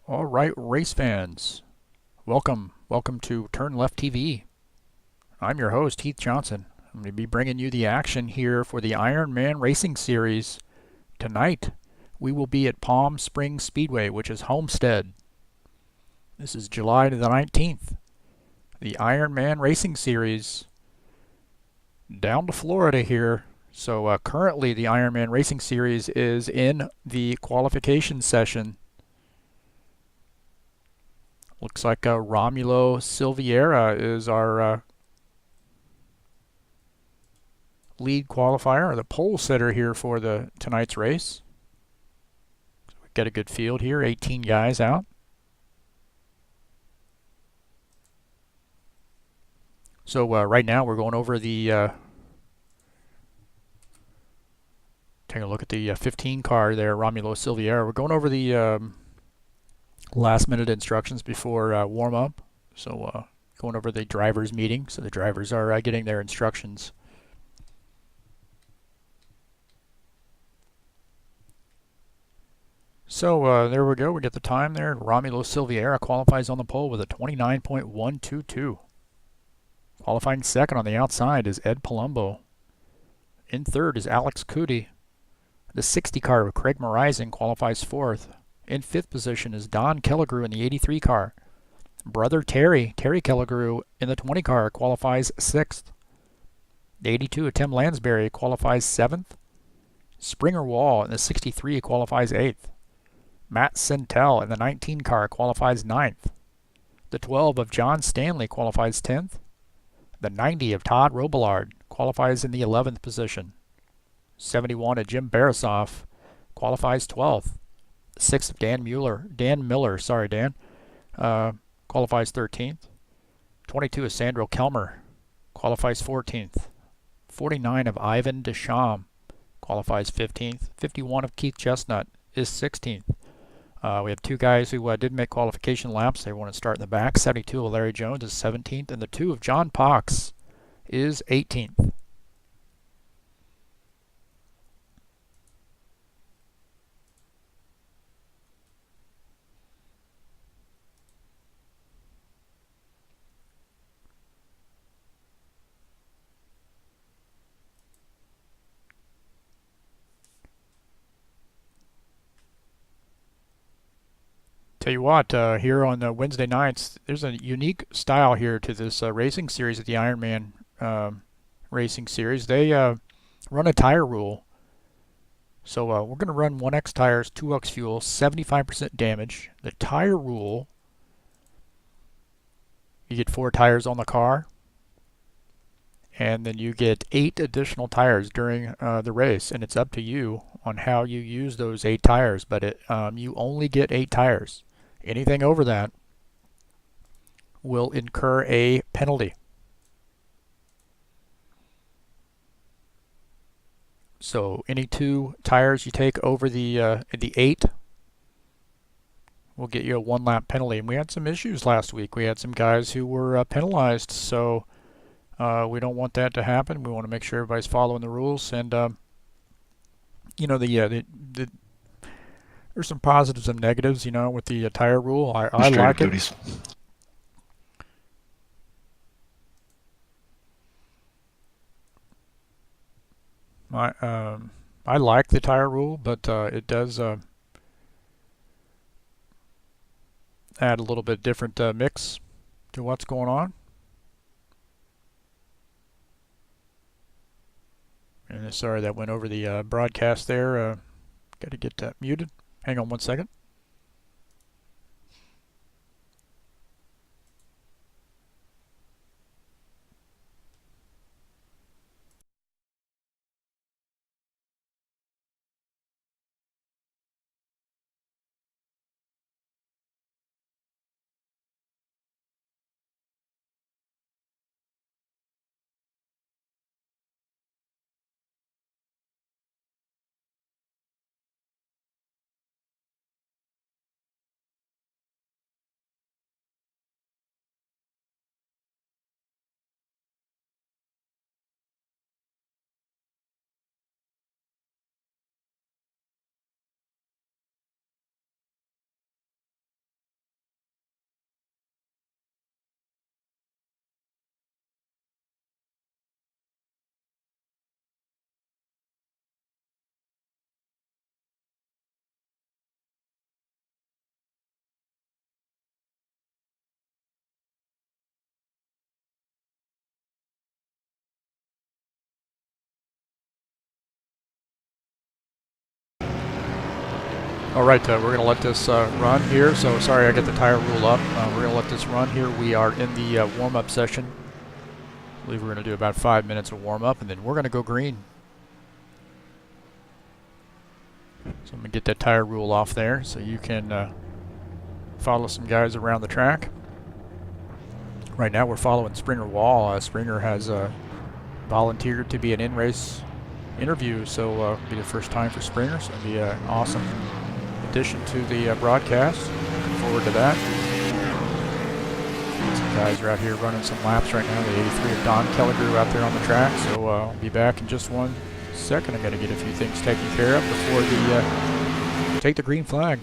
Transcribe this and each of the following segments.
All right, race fans, welcome to Turn Left TV. I'm your host, Heath Johnson. I'm going to be bringing you the action here for the IronMan Racing Series. Tonight, we will be at Palm Springs Speedway, which is Homestead. This is July the 19th. The IronMan Racing Series down to Florida here. So currently, the IronMan Racing Series is in the qualification session. Looks like Romulo Silveira is our lead qualifier, or the pole sitter here for tonight's race. So we get a good field here, 18 guys out. So right now we're going over the taking a look at the 15 car there, Romulo Silveira. We're going over the last minute instructions before warm up. So going over the drivers meeting. So the drivers are getting their instructions. So there we go. We get the time there. Romulo Silveira qualifies on the pole with a 29.122. Qualifying second on the outside is Ed Palumbo. In third is Alex Cootie. The 60 car of Craig Morizing qualifies fourth. In fifth position is Don Kelligrew in the 83 car. Brother Terry Kelligrew in the 20 car qualifies sixth. The 82 of Tim Lansbury qualifies seventh. Springer Wall in the 63 qualifies eighth. Matt Sintel in the 19 car qualifies ninth. The 12 of John Stanley qualifies 10th. The 90 of Todd Robillard qualifies in the 11th position. 71 of Jim Barasoff qualifies 12th. The 6 of Dan Miller qualifies 13th. 22 of Sandro Kelmer qualifies 14th. 49 of Ivan Deschamps qualifies 15th. 51 of Keith Chestnut is 16th. We have two guys who didn't make qualification laps. They want to start in the back. 72 of Larry Jones is 17th, and the 2 of John Pox is 18th. Tell you what, here on Wednesday nights, there's a unique style here to this racing series at the IronMan Racing Series. They run a tire rule. So we're going to run 1X tires, 2X fuel, 75% damage. The tire rule, you get 4 tires on the car, and then you get 8 additional tires during the race, and it's up to you on how you use those 8 tires, but you only get 8 tires. Anything over that will incur a penalty. So any 2 tires you take over the 8 will get you a 1 lap penalty. And we had some issues last week. We had some guys who were penalized, so we don't want that to happen. We want to make sure everybody's following the rules. And you know, there's some positives and negatives, with the tire rule. I like it. Duties. I like the tire rule, but it does add a little bit different mix to what's going on. And sorry that went over the broadcast there. Got to get that muted. Hang on one second. Alright, we're going to let this run here. So sorry I got the tire rule up. We're going to let this run here. We are in the warm-up session. I believe we're going to do about 5 minutes of warm-up, and then we're going to go green. So I'm going to get that tire rule off there so you can follow some guys around the track. Right now we're following Springer Wall. Springer has volunteered to be an in-race interview, so it'll be the first time for Springer, so it'll be an awesome addition to the broadcast. Looking forward to that. Some guys are out here running some laps right now. The 83 of Don Kelligrew out there on the track, so I'll be back in just 1 second. I'm going to get a few things taken care of before the take the green flag.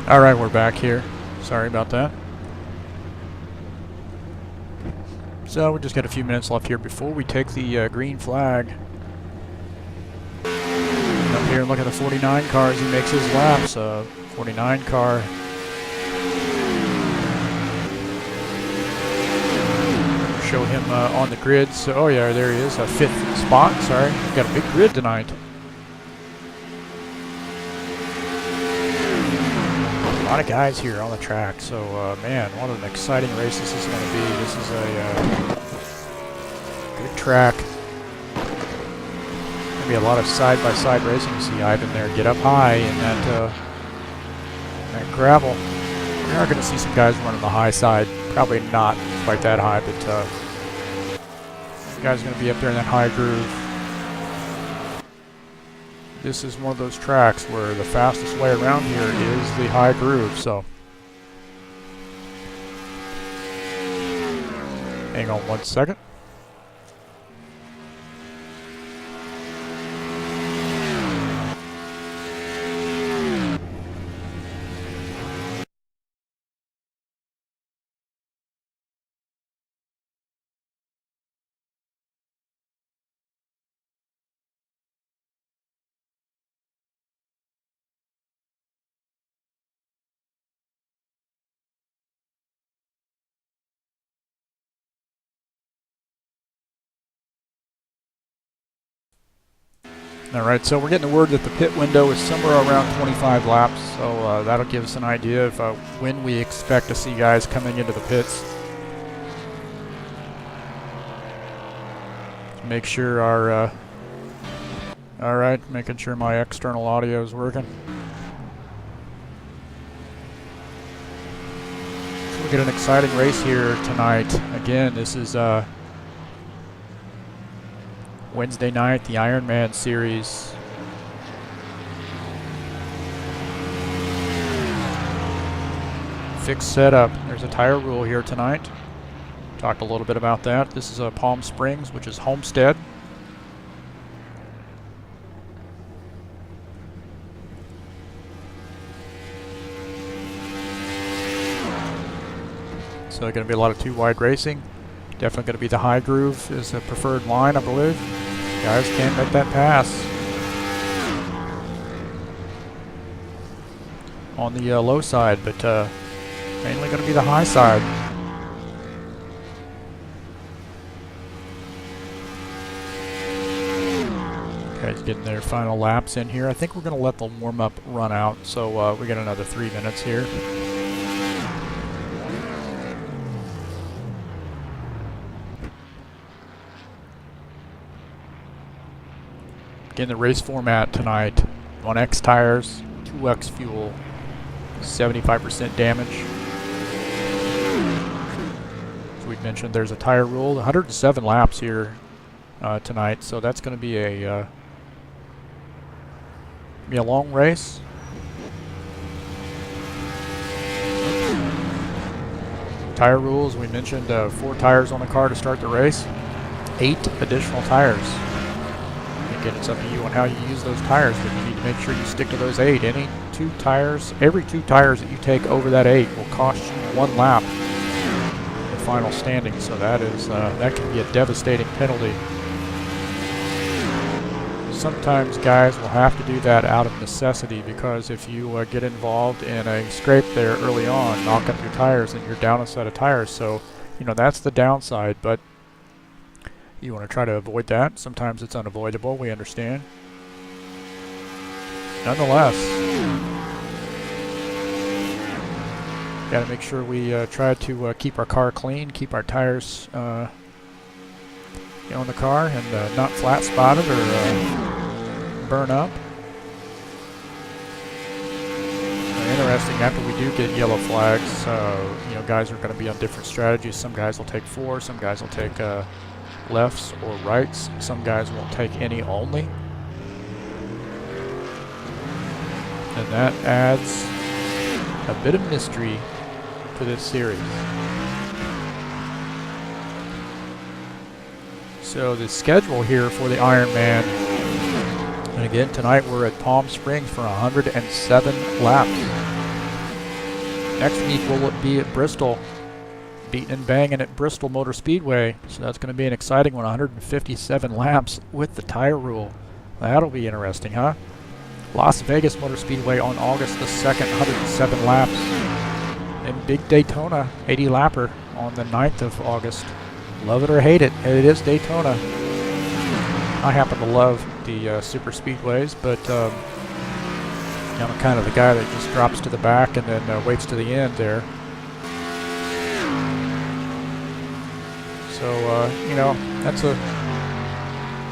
Alright, we're back here. Sorry about that. So we just got a few minutes left here before we take the green flag. Up here and look at the 49 car as he makes his laps. 49 car. Show him on the grid. So, oh yeah, there he is. A 5th spot. Sorry, got a big grid tonight. A lot of guys here on the track, so man, what an exciting race this is going to be. This is a good track. Going to be a lot of side-by-side racing. You see Ivan there get up high in that gravel. We are going to see some guys running the high side. Probably not quite that high, but guys going to be up there in that high groove. This is one of those tracks where the fastest way around here is the high groove, so. Hang on 1 second. Alright, so we're getting the word that the pit window is somewhere around 25 laps, so that'll give us an idea of when we expect to see guys coming into the pits. Make sure our, alright, making sure my external audio is working. get an exciting race here tonight. Again, this is Wednesday night, the IronMan Series. Fixed setup. There's a tire rule here tonight. Talked a little bit about that. This is Palm Springs, which is Homestead. So going to be a lot of two-wide racing. Definitely going to be the high groove is a preferred line, I believe. Guys can't make that pass. On the low side, but mainly going to be the high side. Guys getting their final laps in here. I think we're going to let the warm-up run out, so we got another 3 minutes here. Again, the race format tonight, 1X tires, 2X fuel, 75% damage. As we mentioned, there's a tire rule, 107 laps here tonight, so that's going to be a long race. Tire rules, we mentioned 4 tires on the car to start the race, 8 additional tires. Again, it's up to you on how you use those tires, but you need to make sure you stick to those 8. Any 2 tires, every 2 tires that you take over that 8 will cost you 1 lap in the final standing. So that is that can be a devastating penalty. Sometimes guys will have to do that out of necessity, because if you get involved in a scrape there early on, knock up your tires, and you're down a set of tires. So, you know, that's the downside, but you want to try to avoid that. Sometimes it's unavoidable, we understand. Nonetheless, got to make sure we try to keep our car clean, keep our tires on the car, and not flat spotted or burn up. Interesting, after we do get yellow flags, you know, guys are going to be on different strategies. Some guys will take 4, some guys will take lefts or rights. Some guys won't take any only. And that adds a bit of mystery to this series. So the schedule here for the IronMan, and again tonight we're at Palm Springs for 107 laps. Next week we'll be at Bristol, beating and banging at Bristol Motor Speedway, so that's going to be an exciting one. 157 laps with the tire rule. That'll be interesting, huh? Las Vegas Motor Speedway on August the 2nd, 107 laps. And Big Daytona, 80 lapper on the 9th of August. Love it or hate it, it is Daytona. I happen to love the super speedways, but I'm kind of the guy that just drops to the back and then waits to the end there. So, you know, that's a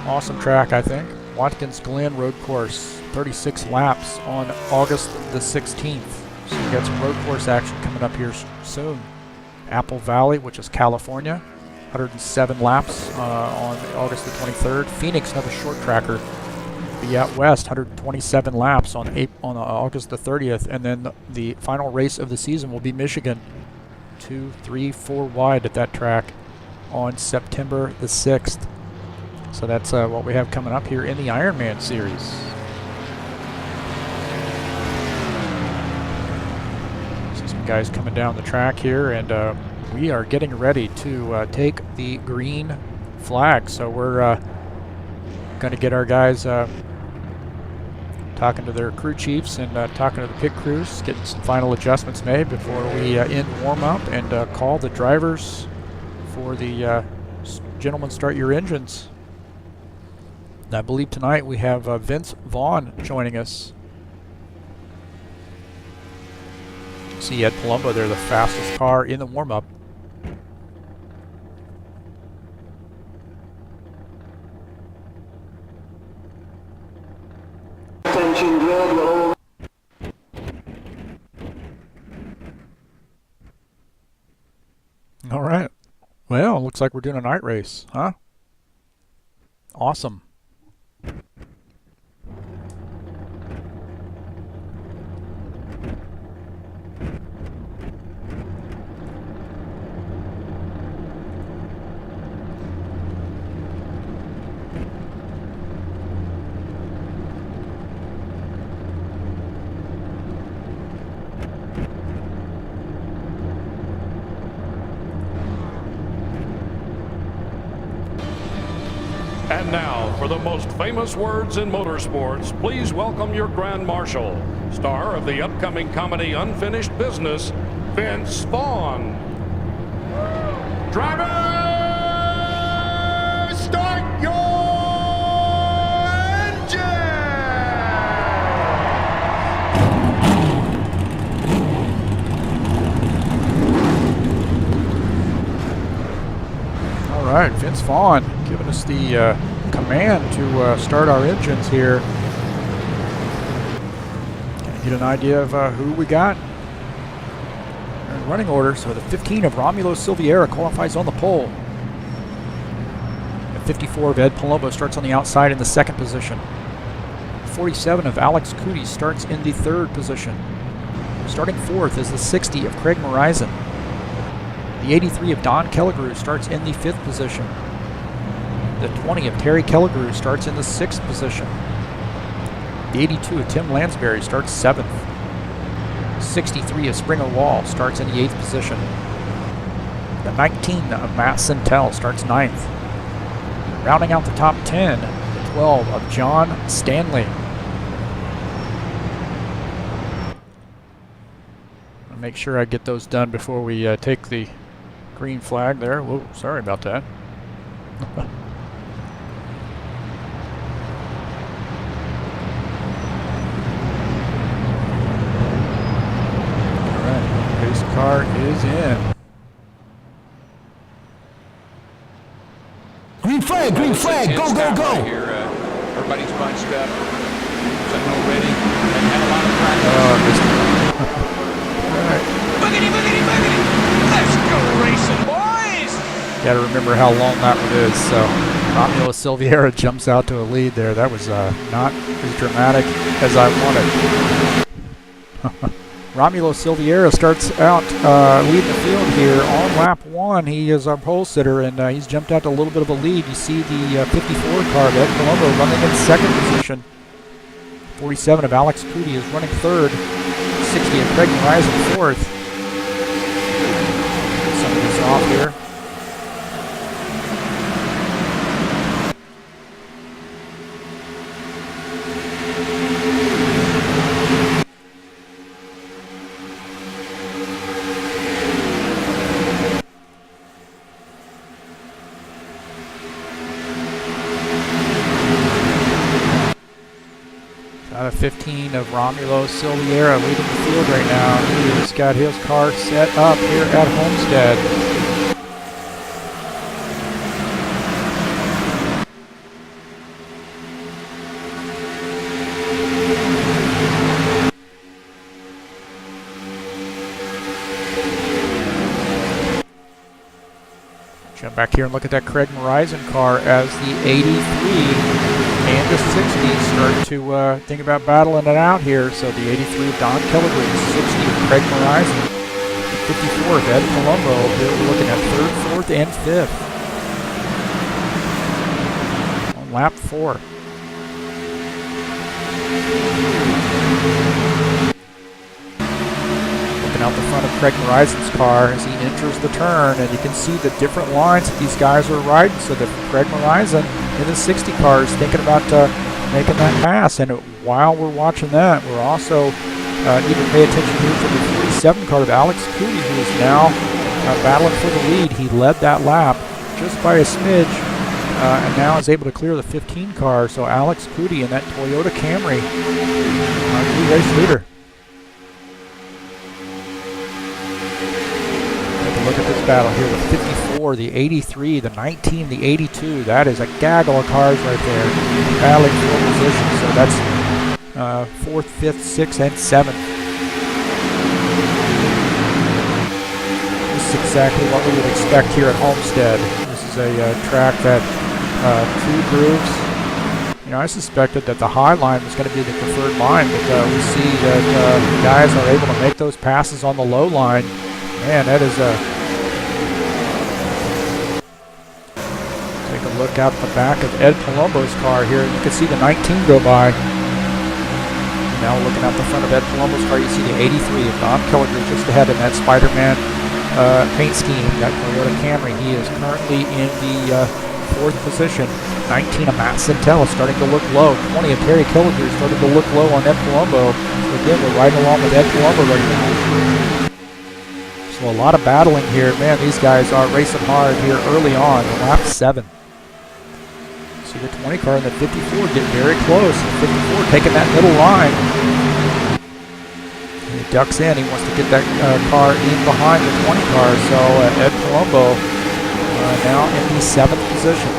awesome track, I think. Watkins Glen Road Course, 36 laps on August the 16th. So we got some road course action coming up here soon. Apple Valley, which is California, 107 laps on August the 23rd. Phoenix, another short tracker, be out west, 127 laps on August the 30th. And then the final race of the season will be Michigan, 2, 3, 4 wide at that track on September the 6th. So that's what we have coming up here in the IronMan Series. See some guys coming down the track here, and we are getting ready to take the green flag. So we're going to get our guys talking to their crew chiefs and talking to the pit crews, getting some final adjustments made before we end warm-up and call the drivers for the gentlemen start your engines. And I believe tonight we have Vince Vaughn joining us. See Ed Palumbo there, the fastest car in the warm-up. Attention, grid, will All right. Well, looks like we're doing a night race, huh? Awesome. And now, for the most famous words in motorsports, please welcome your Grand Marshal, star of the upcoming comedy Unfinished Business, Vince Vaughn. Driver, start your engine! All right, Vince Vaughn giving us the command to start our engines here. Get an idea of who we got. In running order, so the 15 of Romulo Silveira qualifies on the pole. The 54 of Ed Palumbo starts on the outside in the second position. 47 of Alex Cootie starts in the third position. Starting fourth is the 60 of Craig Morizon. The 83 of Don Kelligrew starts in the fifth position. The 20 of Terry Kelligrew starts in the sixth position. The 82 of Tim Lansbury starts seventh. 63 of Springer Wall starts in the eighth position. The 19 of Matt Sintel starts ninth. Rounding out the top 10, the 12 of John Stanley. I'll make sure I get those done before we take the green flag there. Whoa, sorry about that. Car is in. Green flag, go, go, go! Right here, everybody's bunched up, all ready, and had a lot of practice. All right. Boogity, boogity, boogity! Let's go racing, boys! Got to remember how long that one is. So Romulo Silveira jumps out to a lead there. That was not as dramatic as I wanted. Romulo Silveira starts out leading the field here on lap one. He is our pole sitter, and he's jumped out to a little bit of a lead. You see the 54 car of Ed Palumbo running in second position. 47 of Alex Cootie is running third. 60 of Craig Morizon fourth. Some of this off here. Out of 15 of Romulo Silveira leading the field right now. He has got his car set up here at Homestead. Jump back here and look at that Craig Morizon car as the 83 and the 60 start to think about battling it out here. So the 83 of Don Kelligrew, the 60 of Craig Morizon, the 54 of Ed Palumbo. Here we're looking at third, fourth, and fifth on lap 4. Looking out the front of Craig Morizon's car as he enters the turn, and you can see the different lines that these guys are riding. So that Craig Morizon in the 60 car is thinking about making that pass. And while we're watching that, we're also need to pay attention here to the 47 car of Alex Cootie, who is now battling for the lead. He led that lap just by a smidge, and now is able to clear the 15 car. So Alex Cootie in that Toyota Camry, new race leader. Look at this battle here with 54, the 83, the 19, the 82. That is a gaggle of cars right there battling for position. So that's 4th, 5th, 6th, and 7th. The exactly what we would expect here at Homestead. This is a track that 2 grooves. You know, I suspected that the high line was going to be the preferred line, but we see that guys are able to make those passes on the low line. Man, that is a... Take a look out the back of Ed Palumbo's car here. You can see the 19 go by. Now looking out the front of Ed Palumbo's car, you see the 83 of Don Kelliger just ahead in that Spider-Man paint scheme, that Toyota Camry. He is currently in the 4th position. 19 of Matt Centella starting to look low. 20 of Terry Kelliger starting to look low on Ed Palumbo. So again, we're riding along with Ed Palumbo right now. So a lot of battling here. Man, these guys are racing hard here early on, lap 7. See the 20 car and the 54 get very close. The 54 taking that middle line. He ducks in. He wants to get that car in behind the 20 car. So Ed Palumbo now in the 7th position.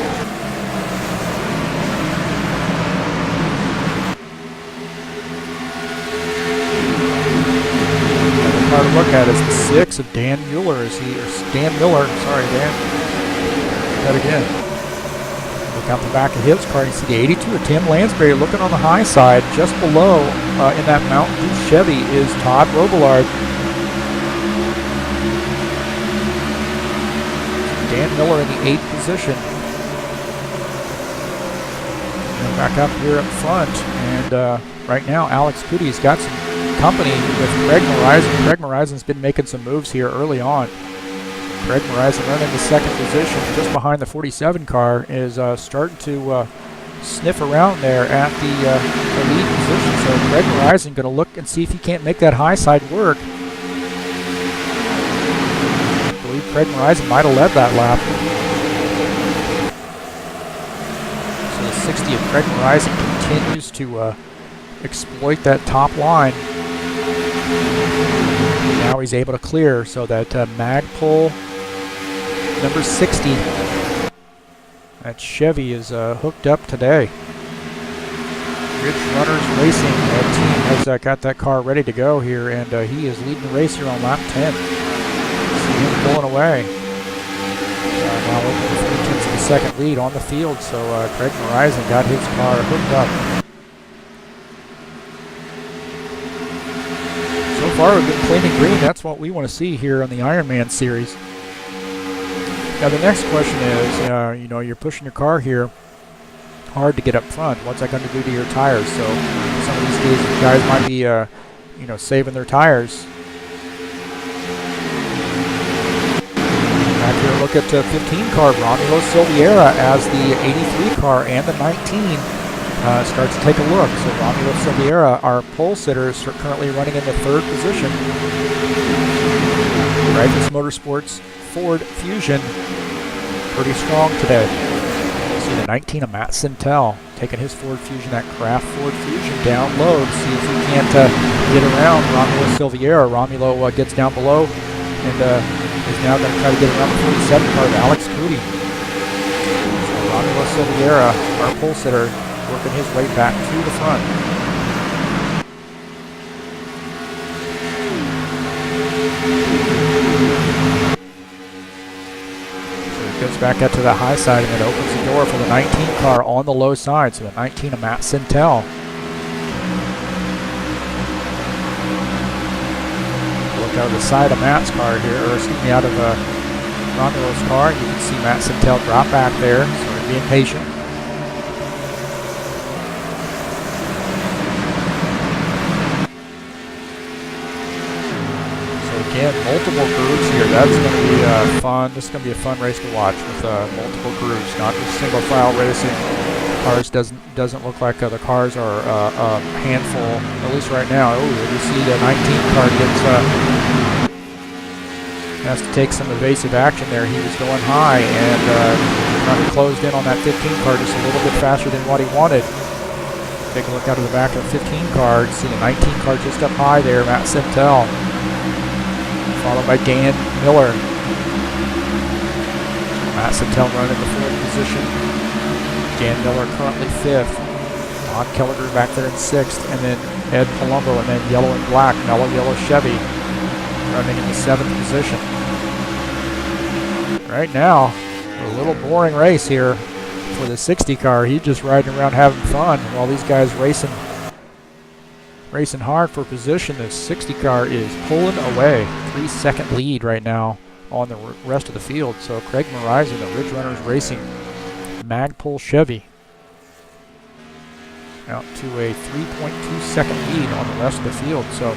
Another car to look at is the 6 of Dan Mueller. Dan Miller. Sorry, Dan. Do that again. Look out the back of his car, you see the 82 of Tim Lansbury looking on the high side. Just below in that Mountain Dew Chevy is Todd Robillard. Dan Miller in the 8th position. And back up here up front, and right now Alex Coody's got some company with Craig Morizon. Craig Morizon's been making some moves here early on. Craig Morizon running the 2nd position just behind the 47 car is starting to sniff around there at the lead position. So Craig Morizon going to look and see if he can't make that high side work. I believe Craig Morizon might have led that lap. So the 60 of Craig Morizon continues to exploit that top line. Now he's able to clear so that Magpul number 60, that Chevy is hooked up today. Rich Runners Racing team has got that car ready to go here, and he is leading the race here on lap 10. See him pulling away. Now looking for 3/10 of the 2nd lead on the field, so Craig Morizon got his car hooked up. So far we've been clean and green. That's what we want to see here on the IronMan Series. Now the next question is, you know, you're pushing your car here hard to get up front. What's that going to do to your tires? So some of these guys might be, you know, saving their tires. Back here, look at 15 car Romulo Silveira as the 83 car and the 19 starts to take a look. So Romulo Silveira, our pole sitter, is currently running in the 3rd position. Rifus Motorsports Ford Fusion, pretty strong today. See the 19 of Matt Centell taking his Ford Fusion, that Craft Ford Fusion down low to see if he can't get around Romulo Silveira. Romulo gets down below and is now going to try to get around the 47 car of Alex Coody. So Romulo Silveira, our pole sitter, working his way back to the front. Goes back up to the high side and then opens the door for the 19 car on the low side. So the 19 of Matt Centell. Look out of the side of Matt's car here, or excuse me, out of Romulo's car. You can see Matt Centell drop back there, sort of being patient. Again, multiple grooves here. That's going to be fun. This is going to be a fun race to watch with multiple grooves, not just single file racing. Cars doesn't look like the cars are a handful, at least right now. Oh, you see the 19 car has to take some evasive action there. He was going high and kind of closed in on that 15 car just a little bit faster than what he wanted. Take a look out of the back of the 15 car. See the 19 car just up high there, Matt Centell. Followed by Dan Miller. Matt Centell running in the 4th position. Dan Miller currently 5th. Don Kelliger back there in 6th. And then Ed Palumbo, and then yellow and black, mellow yellow Chevy running in the 7th position. right now, a little boring race here for the 60 car. He's just riding around having fun while these guys racing hard for position. The 60 car is pulling away. 3-second lead right now on the rest of the field. So Craig Morizon, the Ridge Runners Racing Magpul Chevy, out to a 3.2 second lead on the rest of the field. So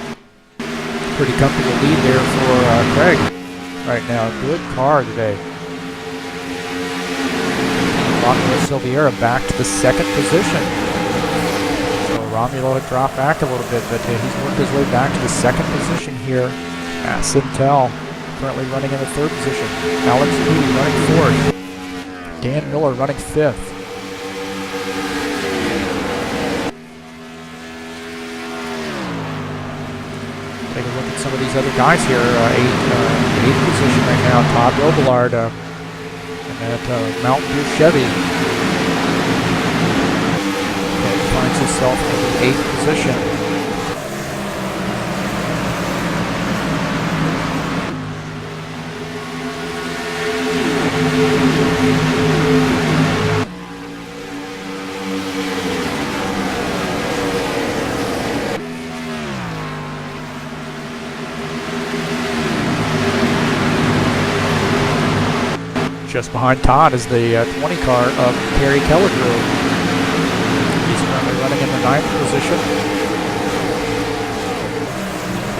pretty comfortable lead there for Craig right now. Good car today. Romulo Silveira back to the second position. So Romulo had dropped back a little bit, but he's worked his way back to the second position here at Sintel. Currently running in the third position. Alex Moody running fourth. Dan Miller running fifth. Take a look at some of these other guys here. Eighth position right now. Todd Robillard at Mountain View Chevy. And finds himself in the 8th position. Just behind Todd is the 20 car of Kerry Kelligrew. He's currently running in the 9th position.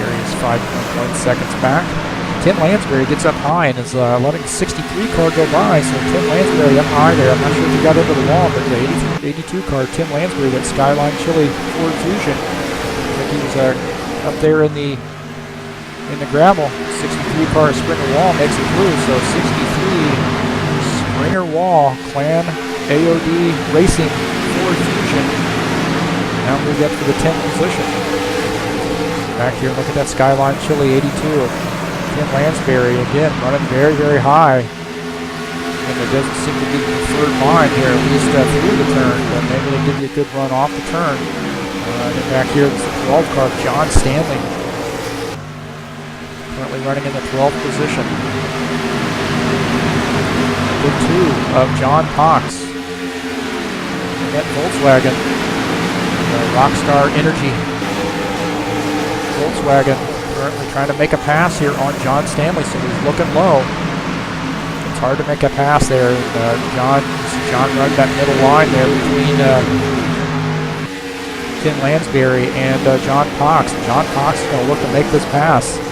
Kerry is 5.1 seconds back. Tim Lansbury gets up high and is letting the 63 car go by. So Tim Lansbury up high there. I'm not sure if he got into the wall, but the 82 car, Tim Lansbury, that Skyline Chili Ford Fusion. I think he was up there in the gravel. 63 car Springer Wall makes it through. So 63. Springer Wall, Clan AOD Racing Ford Fusion. Now moved up to the 10th position. Back here, look at that Skyline Chili 82 of Tim Lansbury. Again, running very, very high. And there doesn't seem to be the preferred line here, at least through the turn, but maybe they'll give you a good run off the turn. And back here, it's the 12 car, John Stanley. Currently running in the 12th position. The 2 of John Cox. And that Volkswagen, Rockstar Energy Volkswagen, currently trying to make a pass here on John Stanley, so he's looking low. It's hard to make a pass there. John runs that middle line there between Tim Lansbury and John Cox. John Cox is going to look to make this pass.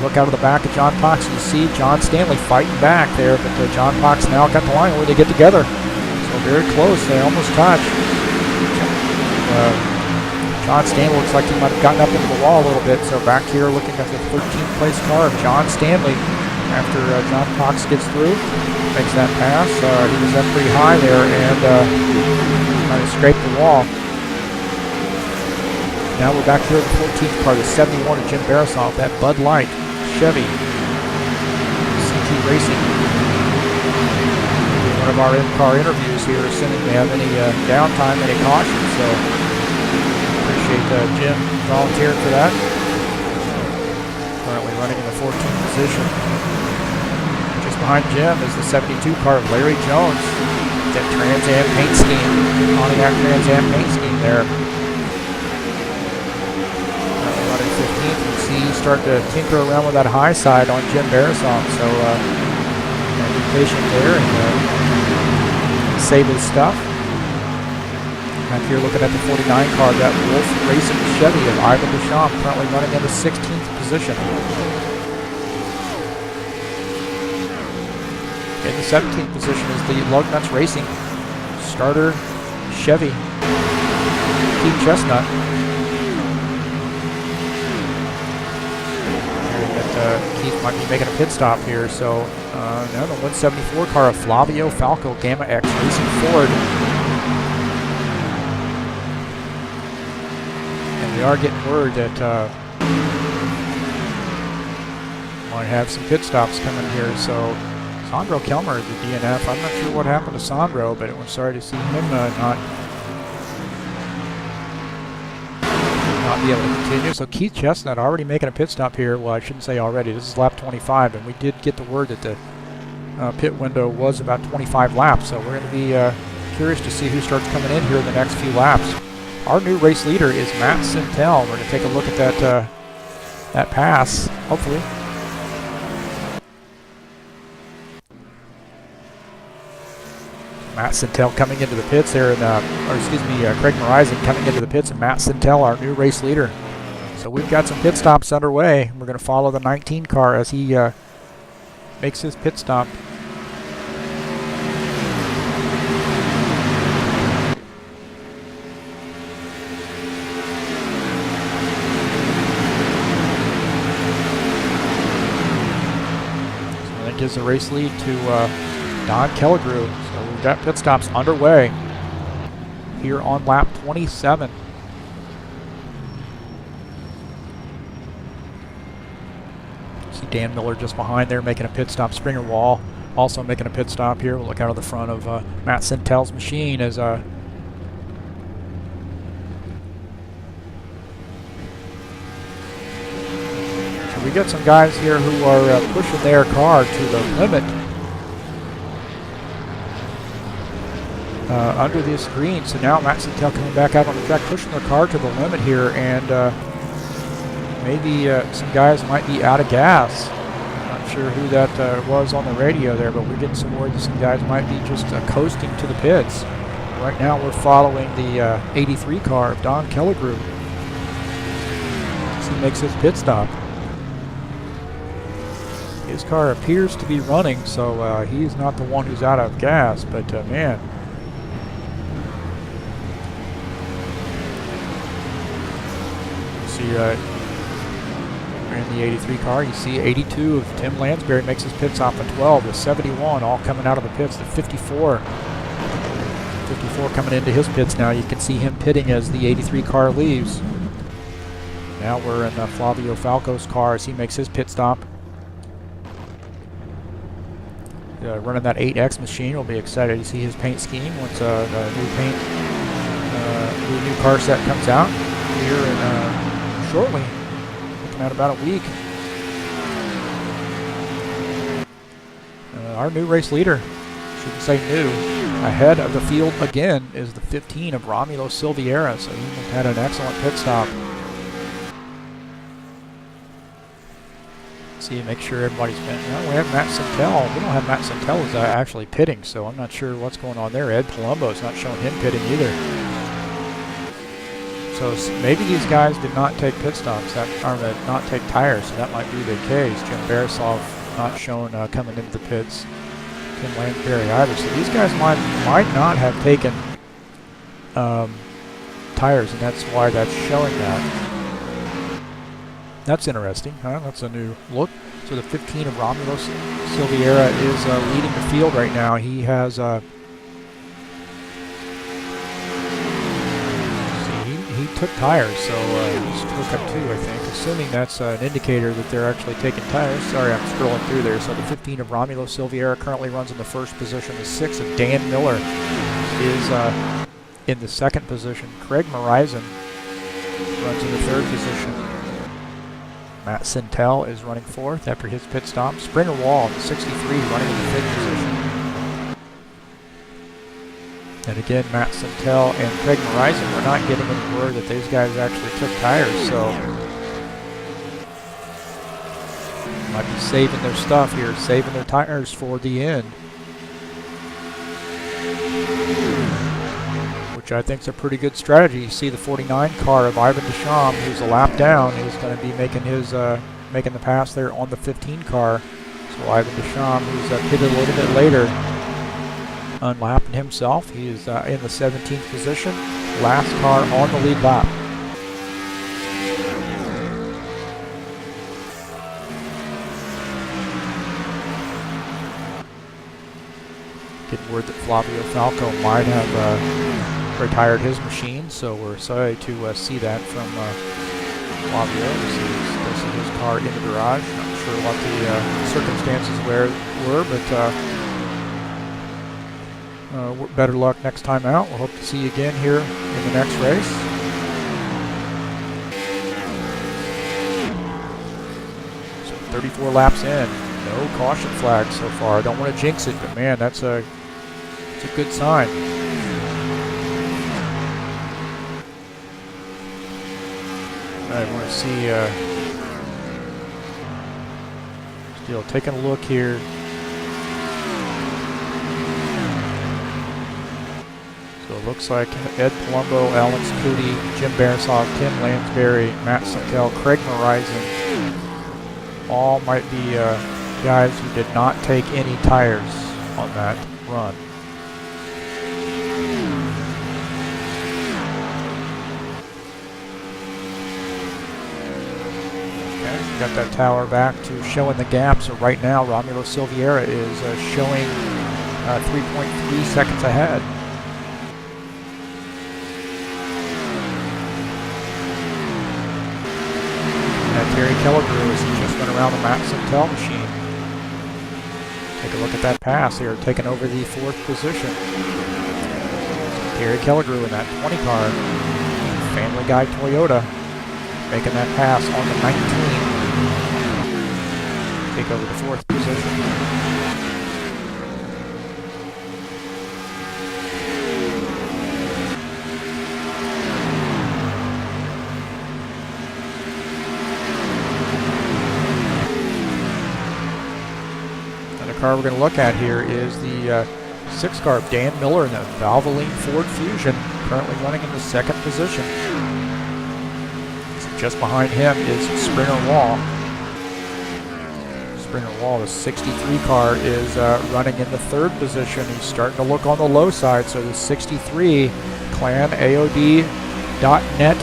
Look out of the back of John Cox, you see John Stanley fighting back there, but John Cox now got the line where they get together. So very close, they almost touch. John Stanley looks like he might have gotten up into the wall a little bit, so back here looking at the 13th place car of John Stanley after John Cox gets through, makes that pass. He was up pretty high there and kind of scraped the wall. Now we're back here at the 14th car, the 71 of Jim Barasoff, that Bud Light Chevy CT Racing. One of our in-car interviews here, assuming we have any downtime, any caution, so appreciate Jim volunteering for that. Currently running in the 14th position. Just behind Jim is the 72 car of Larry Jones. That Trans Am paint scheme, Pontiac Trans Am paint scheme there. Running 15th, you see he's starting to tinker around with that high side on Jim Barasoff, so be patient there and save his stuff. Back here looking at the 49 car, that Wolf Racing Chevy of Ivan Deschamps, currently running in the 16th position. In the 17th position is the Lugnuts Racing starter Chevy, Keith Chestnut. Keith might be making a pit stop here, so now the 174 car of Flavio Falco Gamma X Racing Ford. And we are getting word that might have some pit stops coming here, so Sandro Kelmer, the DNF, I'm not sure what happened to Sandro, but we're sorry to see him not not be able to continue. So Keith Chestnut already making a pit stop here. Well, I shouldn't say already. This is lap 25, and we did get the word that the pit window was about 25 laps. So we're going to be curious to see who starts coming in here in the next few laps. Our new race leader is Matt Sintel. We're going to take a look at that pass, hopefully. Matt Sintel coming into the pits there, and Craig Morizing coming into the pits, and Matt Sintel, our new race leader. So we've got some pit stops underway. We're going to follow the 19 car as he makes his pit stop. So that gives the race lead to Don Kelligrew. So we've got pit stops underway here on lap 27. See Dan Miller just behind there making a pit stop. Springer Wall also making a pit stop here. We'll look out of the front of Matt Sintel's machine as so we got some guys here who are pushing their car to the limit under this green. So now Matt Sintel coming back out on the track, pushing their car to the limit here, and maybe some guys might be out of gas. Not sure who that was on the radio there, but we're getting some word that some guys might be just coasting to the pits. Right now we're following the 83 car of Don Kelligrew as he makes his pit stop. His car appears to be running, so he's not the one who's out of gas, but man. See, in the 83 car, you see 82 of Tim Lansbury makes his pit stop at 12. The 71 all coming out of the pits. The 54 coming into his pits now. You can see him pitting as the 83 car leaves. Now we're in Flavio Falco's car as he makes his pit stop. Running that 8X machine. We'll be excited to see his paint scheme once the new car set comes out here in shortly. Looking at about a week. Our new race leader, shouldn't say new, ahead of the field again is the 15 of Romulo Silveira. So he had an excellent pit stop. See, make sure everybody's been. Well, we have Matt Sintel. We don't have Matt Sintel is actually pitting, so I'm not sure what's going on there. Ed Palumbo is not showing him pitting either. So maybe these guys did not take pit stops, or did not take tires, so that might be the case. Jim Barisov not shown coming into the pits. Tim Lansbury either. So these guys might not have taken tires, and that's why that's showing that. That's interesting, huh? That's a new look. So the 15 of Romulo Silveira is leading the field right now. He has he took tires, so he's took up 2, I think. Assuming that's an indicator that they're actually taking tires. Sorry, I'm scrolling through there. So the 15 of Romulo Silveira currently runs in the first position. The 6 of Dan Miller is in the second position. Craig Morizon runs in the third position. Matt Sintel is running fourth after his pit stop. Springer Wall, the 63, running in the fifth position. And again, Matt Sintel and Craig Morizon, we're not getting any word that these guys actually took tires, so might be saving their stuff here, saving their tires for the end. Which I think is a pretty good strategy. You see the 49 car of Ivan Deschamps, who's a lap down, is going to be making his making the pass there on the 15 car. So Ivan Deschamps, who's pitted a little bit later, unlapping himself. He is in the 17th position, last car on the lead lap. Getting word that Flavio Falco might have retired his machine, so we're excited to see that from Flavio. This is his car in the garage. Not sure what the circumstances were, but better luck next time out. We'll hope to see you again here in the next race. 34 laps in. No caution flags so far. I don't want to jinx it, but man, it's a good sign. I want to see, still taking a look here. So it looks like Ed Palumbo, Alex Cootie, Jim Barisov, Tim Lansbury, Matt Santel, Craig Horizon, all might be guys who did not take any tires on that run. Okay, got that tower back to showing the gap. So right now, Romulo Silveira is showing 3.3 seconds ahead. Terry Kellegrew as he just went around the Matt Santel machine. Take a look at that pass here, taking over the 4th position. Terry Kellegrew in that 20 car, Family Guy Toyota, making that pass on the 19. Take over the 4th position. The car we're going to look at here is the 6 car of Dan Miller in the Valvoline Ford Fusion, currently running in the 2nd position. So just behind him is Springer Wall. Springer Wall, the 63 car, is running in the 3rd position. He's starting to look on the low side, so the 63 Clan AOD.net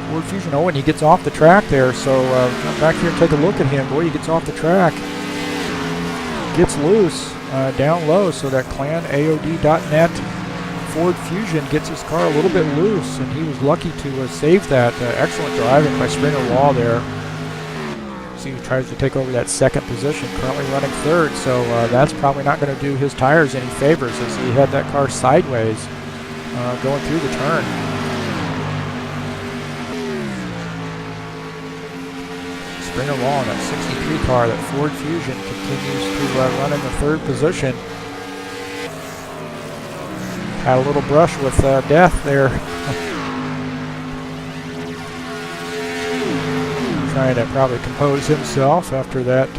Ford Fusion. Oh, and he gets off the track there, so come back here and take a look at him. Boy, he gets off the track. Gets loose down low, so that Clan AOD.net Ford Fusion gets his car a little bit loose, and he was lucky to save that. Excellent driving by Springer Wall there. See, he tries to take over that 2nd position, currently running 3rd, so that's probably not going to do his tires any favors as he had that car sideways going through the turn. Springer Wall in that 63 car, that Ford Fusion, continues to run in the 3rd position. Had a little brush with death there. Trying to probably compose himself after that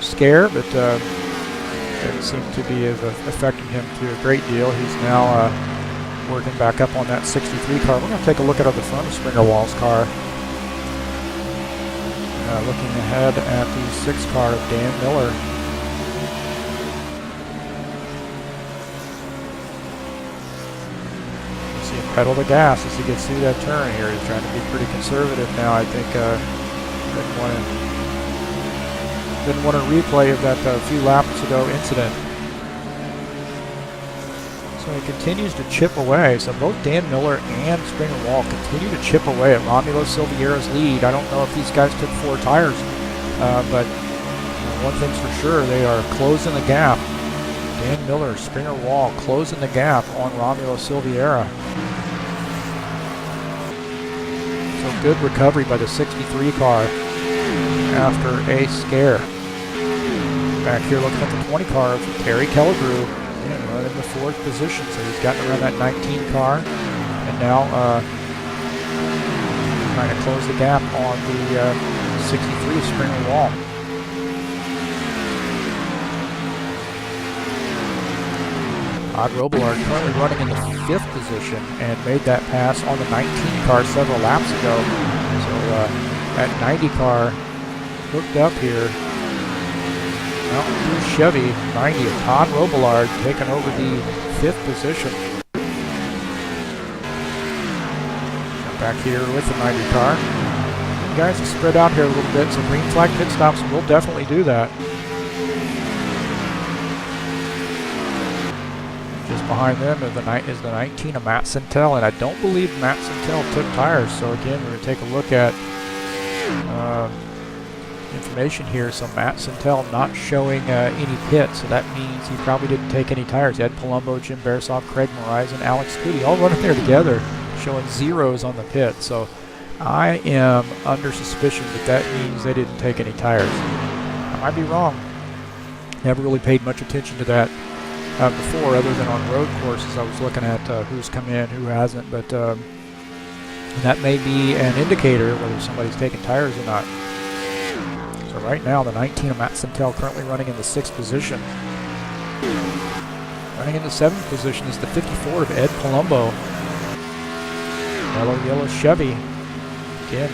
scare, but it seemed to be affecting him to a great deal. He's now working back up on that 63 car. We're going to take a look at the front of Springer Wall's car. Looking ahead at the 6 car of Dan Miller. You see him pedal the gas as he gets through that turn here. He's trying to be pretty conservative now. I think didn't want a replay of that few laps ago incident. So he continues to chip away. So both Dan Miller and Springer Wall continue to chip away at Romulo Silveira's lead. I don't know if these guys took 4 tires, but one thing's for sure, they are closing the gap. Dan Miller, Springer Wall closing the gap on Romulo Silveira. So good recovery by the 63 car after a scare. Back here looking at the 20 car of Terry Kellegrew. In the 4th position, so he's gotten around that 19 car, and now trying to close the gap on the 63 Springer Wall. Todd Robillard currently running in the 5th position and made that pass on the 19 car several laps ago. So that 90 car hooked up here. Mountain Dew Chevy 90 of Todd Robillard taking over the 5th position. Back here with the 90 car. You guys are spread out here a little bit, so green flag pit stops will definitely do that. Just behind them is the 19 of Matt Santel, and I don't believe Matt Santel took tires. So again, we're going to take a look at information here. So Matt Santel not showing any pits, so that means he probably didn't take any tires. Ed Palumbo, Jim Barisov, Craig Horizon, Alex Cootie all running there together, showing zeros on the pit. So I am under suspicion that means they didn't take any tires. I might be wrong. Never really paid much attention to that before, other than on road courses. I was looking at who's come in, who hasn't, but that may be an indicator whether somebody's taking tires or not. So right now, the 19 of Matt Sintel currently running in the 6th position. Running in the 7th position is the 54 of Ed Palumbo. Yellow Chevy. Again,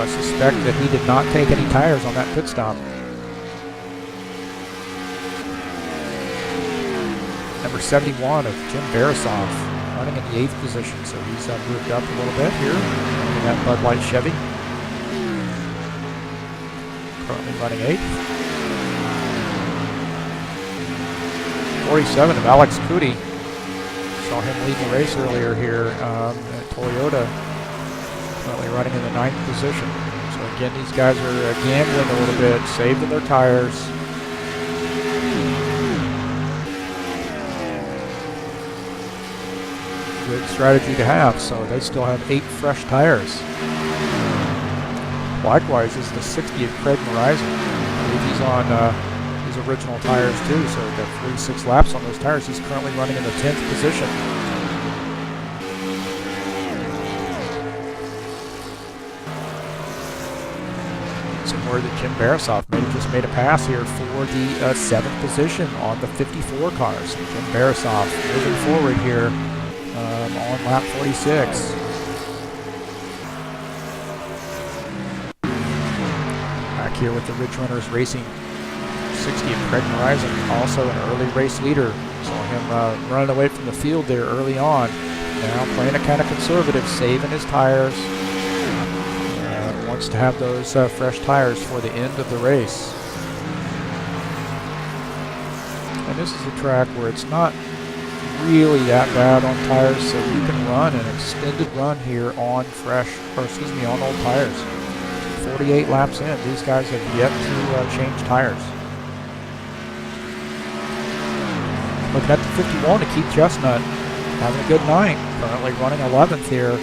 suspect that he did not take any tires on that pit stop. Number 71 of Jim Barasoff, running in the 8th position, so he's moved up a little bit here in that Bud Light Chevy. Currently running 8th. 47 of Alex Cootie. Saw him lead the race earlier here at Toyota. Currently running in the 9th position. So again, these guys are gambling a little bit, saving their tires. Good strategy to have. So they still have 8 fresh tires. Likewise is the 60 of Craig Morizon. I believe he's on his original tires too, so we've got 46 laps on those tires. He's currently running in the 10th position. Some word that Jim Barasoff just made a pass here for the 7th position on the 54 cars. Jim Barasoff moving forward here on lap 46. Back here with the Ridge Runners Racing 60 of Craig Morizon, also an early race leader. Saw him running away from the field there early on. Now playing it kind of conservative, saving his tires. Wants to have those fresh tires for the end of the race. And this is a track where it's not really that bad on tires, so you can run an extended run here on on old tires. 48 laps in, these guys have yet to change tires. Looking at the 51 to Keith Chestnut, having a good night, currently running 11th here.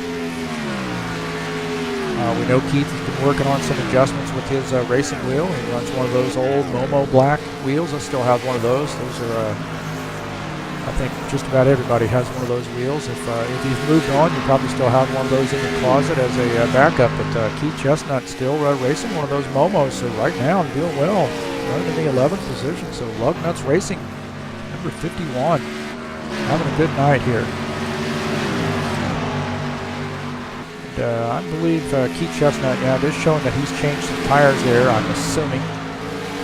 We know Keith has been working on some adjustments with his racing wheel. He runs one of those old Momo black wheels. I still have one of those. Those are, I think just about everybody has one of those wheels. If he's moved on, you probably still have one of those in your closet as a backup. But Keith Chestnut still racing one of those Momos. So right now, I'm doing well. Running in the 11th position. So Lugnuts Racing, number 51, having a good night here. I believe Keith Chestnut, it is showing that he's changed some tires there, I'm assuming.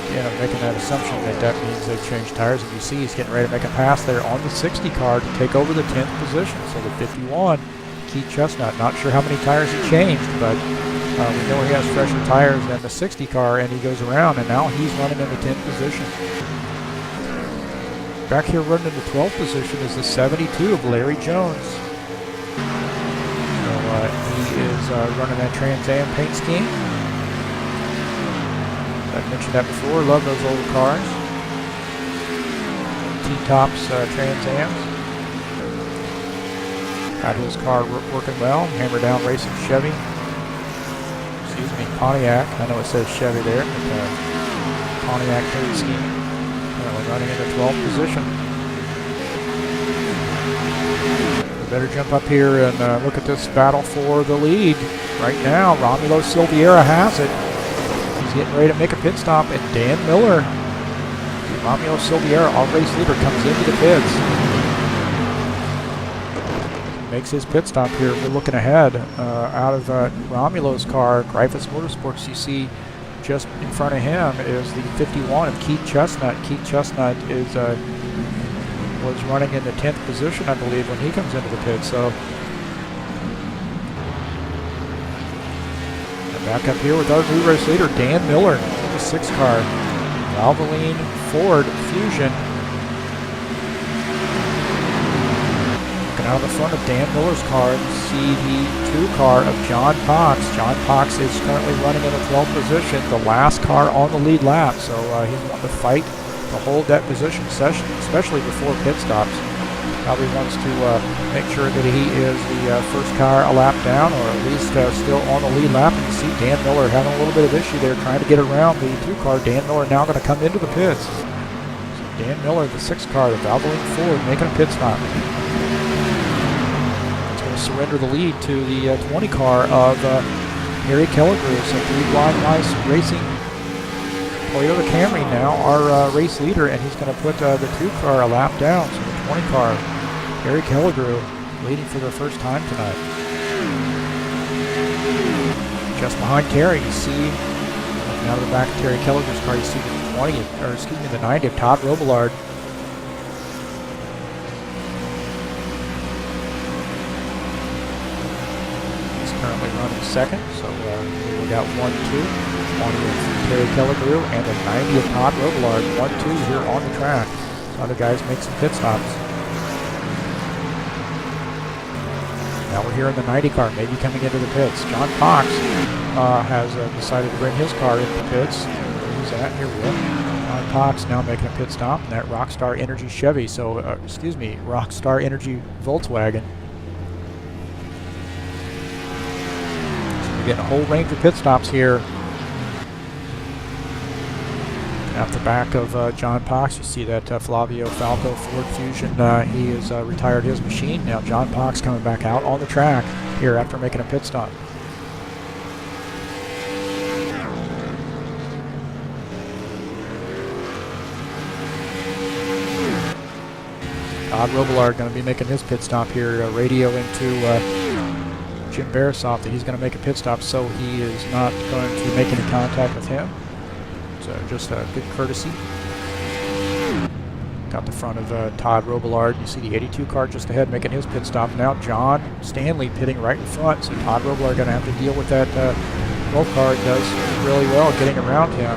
Again, I'm making that assumption that means they've changed tires. And you see he's getting ready to make a pass there on the 60 car to take over the 10th position. So the 51, Keith Chestnut, not sure how many tires he changed, but we know he has fresher tires than the 60 car, and he goes around, and now he's running in the 10th position. Back here running in the 12th position is the 72 of Larry Jones. He is running that Trans Am paint scheme. I mentioned that before. Love those old cars. T-tops Trans Ams. Got his car working well. Hammer Down Racing Chevy. Excuse me, Pontiac. I know it says Chevy there, but Pontiac paint scheme. Currently running in the 12th position. Better jump up here and look at this battle for the lead. Right now, Romulo Silveira has it. He's getting ready to make a pit stop, and Dan Miller, Romulo Silveira, our race leader, comes into the pits. Makes his pit stop here. We're looking ahead out of Romulo's car. Greifus Motorsports, you see just in front of him is the 51 of Keith Chestnut. Keith Chestnut was running in the 10th position, I believe, when he comes into the pit. So back up here with our new race leader, Dan Miller, in the 6 car, Valvoline Ford Fusion. Looking out of the front of Dan Miller's car, you see the 2 car of John Cox. John Cox is currently running in the 12th position, the last car on the lead lap. So he's wanting to fight to hold that position, especially before pit stops. Probably wants to make sure that he is the first car a lap down, or at least still on the lead lap. And you see Dan Miller having a little bit of issue there trying to get around the 2 car. Dan Miller now going to come into the pits. So Dan Miller, the 6 car, the Valvoline Ford, making a pit stop. It's going to surrender the lead to the 20 car of Harry Kelligrew. So 3 Blind Mice Racing Toyota Camry now, our race leader, and he's going to put the 2 car a lap down. So the 20 car, Harry Kelligrew, leading for the first time tonight. Just behind Terry, you see, now to the back of Terry Kelligrew's car, you see the 90 of Todd Robillard. He's currently running second, so we got 1-2. 20 of Terry Kelligrew and the 90 of Todd Robillard. 1-2 here on the track. So other guys make some pit stops. Now we're here in the 90 car, maybe coming into the pits. John Cox has decided to bring his car into the pits. Who's that? Here we go. John Cox now making a pit stop in that Rockstar Energy Chevy. So, Rockstar Energy Volkswagen. So we're getting a whole range of pit stops here. At the back of John Cox, you see that Flavio Falco Ford Fusion, he has retired his machine. Now John Cox coming back out on the track here after making a pit stop. Todd Robillard going to be making his pit stop here, radioing to Jim Barasoff that he's going to make a pit stop, so he is not going to make any contact with him. Just a good courtesy. Got the front of Todd Robillard. You see the 82 car just ahead making his pit stop. Now John Stanley pitting right in front. So Todd Robillard going to have to deal with that roll car. Does really well getting around him.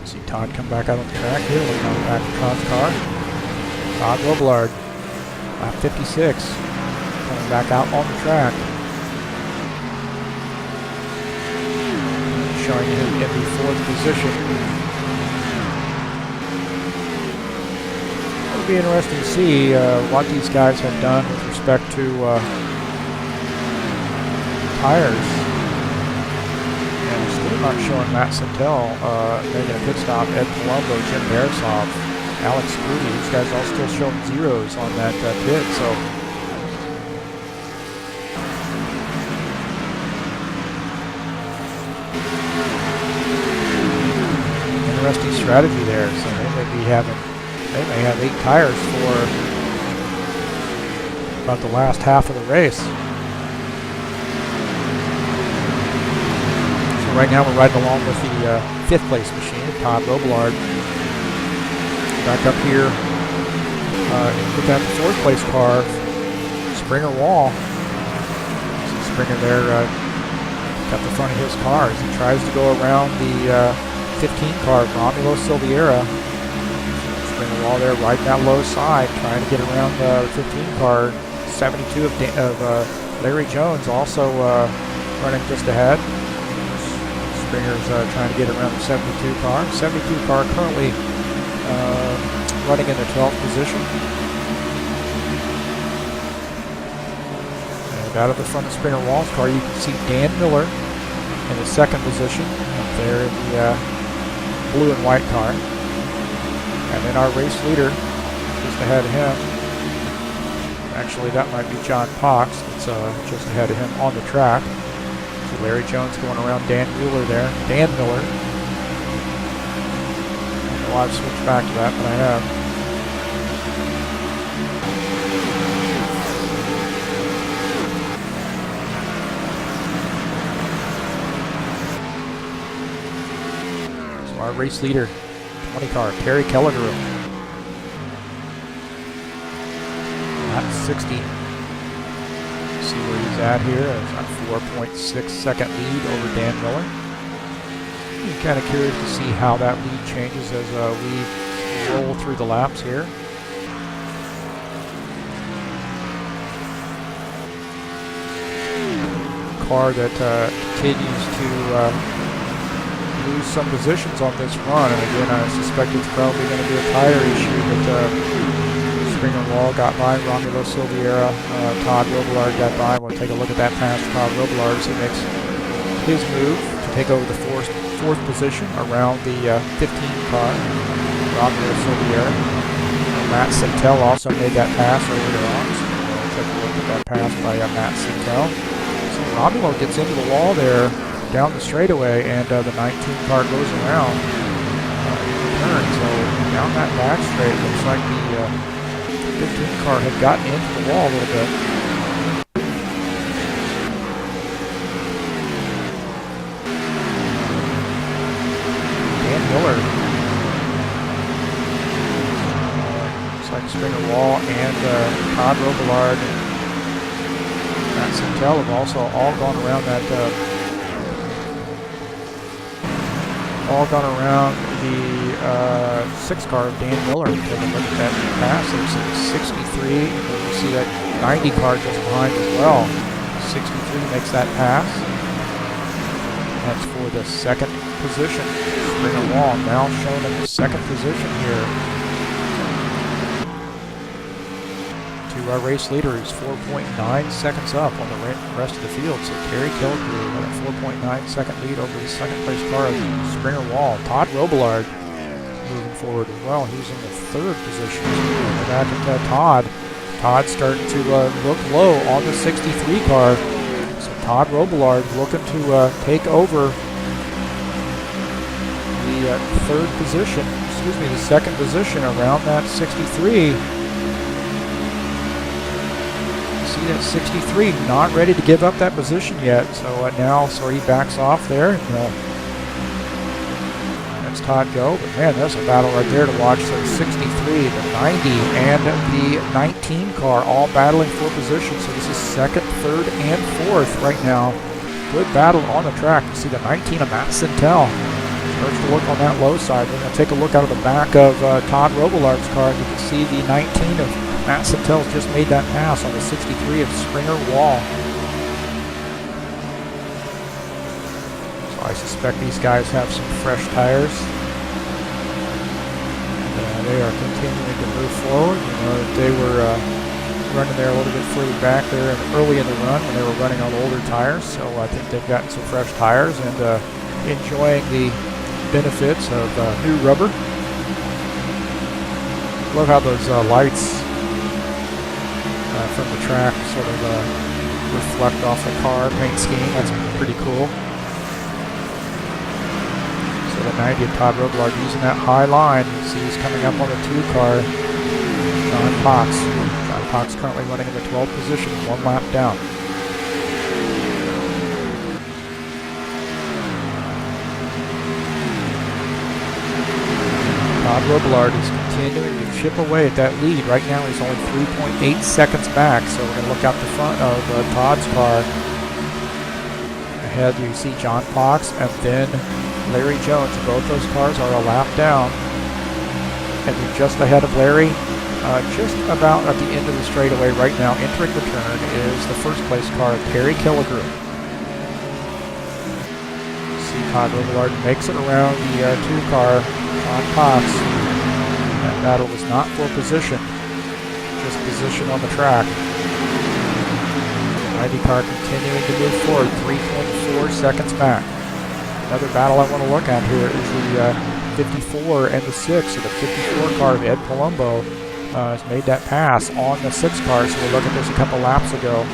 See Todd come back out on the track here. Looking on the back of Todd's car. Todd Robillard, lap 56, coming back out on the track. Showing him in the 4th position. It'll be interesting to see what these guys have done with respect to tires. And still not showing Matt Santel making a pit stop. Ed Palumbo, Jim Barasoff, Alex Rudy. These guys all still showing zeros on that pit. So. Interesting strategy there. So they may have 8 tires for about the last half of the race. So right now we're riding along with the 5th place machine, Todd Robillard. Back up here, look at the 4th place car, Springer Wall. So Springer there got the front of his car as he tries to go around the 15 car, Romulo Silveira. Springer Wall there, right that low side, trying to get around the 15 car. 72 of Larry Jones also running just ahead. Springer's trying to get around the 72 car. 72 car currently running in the 12th position. And out of the front of Springer Wall's car, you can see Dan Miller in the 2nd position up there in the blue and white car. And then our race leader just ahead of him. Actually, that might be John Cox that's just ahead of him on the track. So Larry Jones going around Dan Miller there. Dan Miller. I don't know why I've switched back to that, but I have. Our race leader, 20 car, Terry Kelligrew. Lap 60. See where he's at here. It's a 4.6 second lead over Dan Miller. I'm kind of curious to see how that lead changes as we roll through the laps here. Car that continues to lose some positions on this run. And again, I suspect it's probably going to be a tire issue, but Springer Wall got by Romulo Silveira. Todd Robillard got by. We'll take a look at that pass to Todd Robillard as he makes his move to take over the fourth position around the 15 car. Romulo Silveira. Matt Sintel also made that pass earlier on. So we'll take a look at that pass by Matt Sintel. So Romulo gets into the wall there down the straightaway, and the 19 car goes around in return. So down that back straight, looks like the 15 car had gotten into the wall a little bit. Dan Miller. Looks like Springer Wall and Todd Robillard and Matt Sintel have also all gone around that the 6 car of Dan Miller. Take a look at that pass. There's 63, and you see that 90 car just behind as well. 63 makes that pass. That's for the second position. Springer Wall now shown in the second position here. To our race leader, who's 4.9 seconds up on the rest of the field. So Terry Kilgrew with a 4.9 second lead over the second place car of Springer Wall. Todd Robillard moving forward as well. He's in the third position. So back at Todd. Todd starting to look low on the 63 car. So Todd Robillard looking to take over the the second position around that 63. See that 63 not ready to give up that position yet. So now he backs off there. That's Todd go. But man, that's a battle right there to watch. So 63, the 90, and the 19 car all battling for position. So this is second, third, and fourth right now. Good battle on the track. You see the 19 of Matt Sintel starts to work on that low side. We're going to take a look out of the back of Todd Robillard's car. You can see the 19 of Matt Sintel just made that pass on the 63 of Springer Wall. So I suspect these guys have some fresh tires. And, they are continuing to move forward. You know, they were running there a little bit further back there and early in the run when they were running on older tires. So I think they've gotten some fresh tires and enjoying the benefits of new rubber. Love how those lights from the track sort of reflect off the car paint scheme. That's pretty cool. So the 90 of Todd Robillard using that high line. You see he's coming up on the 2 car. John Cox. John Cox currently running in the 12th position, 1 lap down. Todd Robillard is continuing to chip away at that lead. Right now he's only 3.8 seconds back, so we're going to look out the front of Todd's car. Ahead you see John Fox and then Larry Jones. Both those cars are a lap down. And then just ahead of Larry, just about at the end of the straightaway right now, entering the turn, is the first place car of Terry Kilgrew. See Todd Robillard makes it around the 2 car. John Fox. That battle was not for position, just position on the track. 90 car continuing to move forward, 3.4 seconds back. Another battle I want to look at here is the 54 and the 6. So the 54 car of Ed Palumbo has made that pass on the 6 car. So we'll look at this a couple laps ago.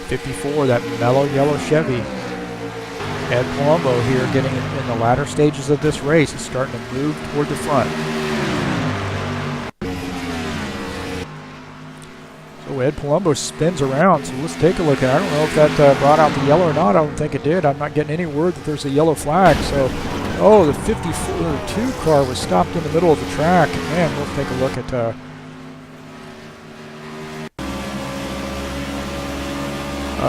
54, that mellow yellow Chevy. Ed Palumbo here getting in the latter stages of this race is starting to move toward the front. So Ed Palumbo spins around, so let's take a look at it. I don't know if that brought out the yellow or not. I don't think it did. I'm not getting any word that there's a yellow flag. So, oh, the 54-2 car was stopped in the middle of the track. Man, we'll take a look at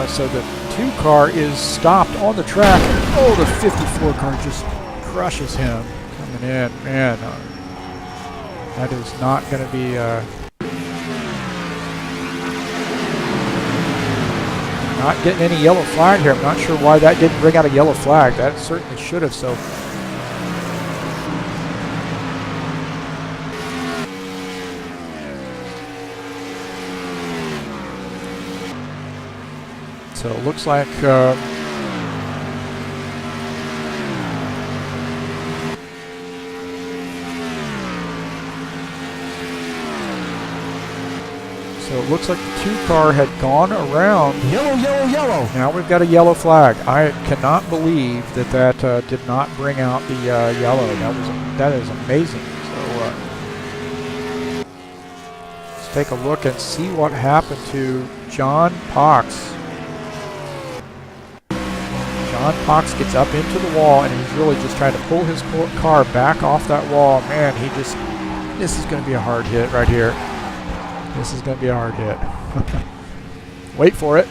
so the 2 car is stopped on the track. Oh, the 54 car just crushes him coming in. Man, that is not going to be not getting any yellow flag here. I'm not sure why that didn't bring out a yellow flag. That certainly should have. So it looks like the 2 car had gone around. Yellow, yellow, yellow. Now we've got a yellow flag. I cannot believe that did not bring out the yellow. That is amazing. So let's take a look and see what happened to John Pox. John Pox gets up into the wall, and he's really just trying to pull his car back off that wall. Man, this is going to be a hard hit right here. This is going to be a hard hit. Wait for it.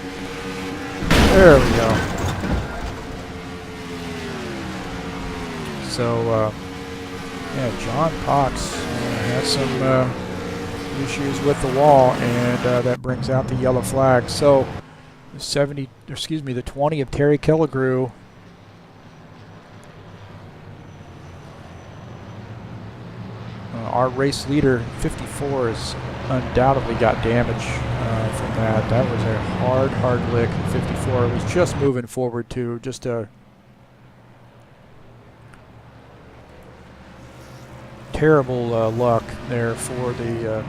There we go. So, yeah, John Pox has some issues with the wall, and that brings out the yellow flag. So, the 20 of Terry Killigrew. Our race leader, 54, has undoubtedly got damage from that. That was a hard lick. 54 was just moving forward to just a terrible luck there for the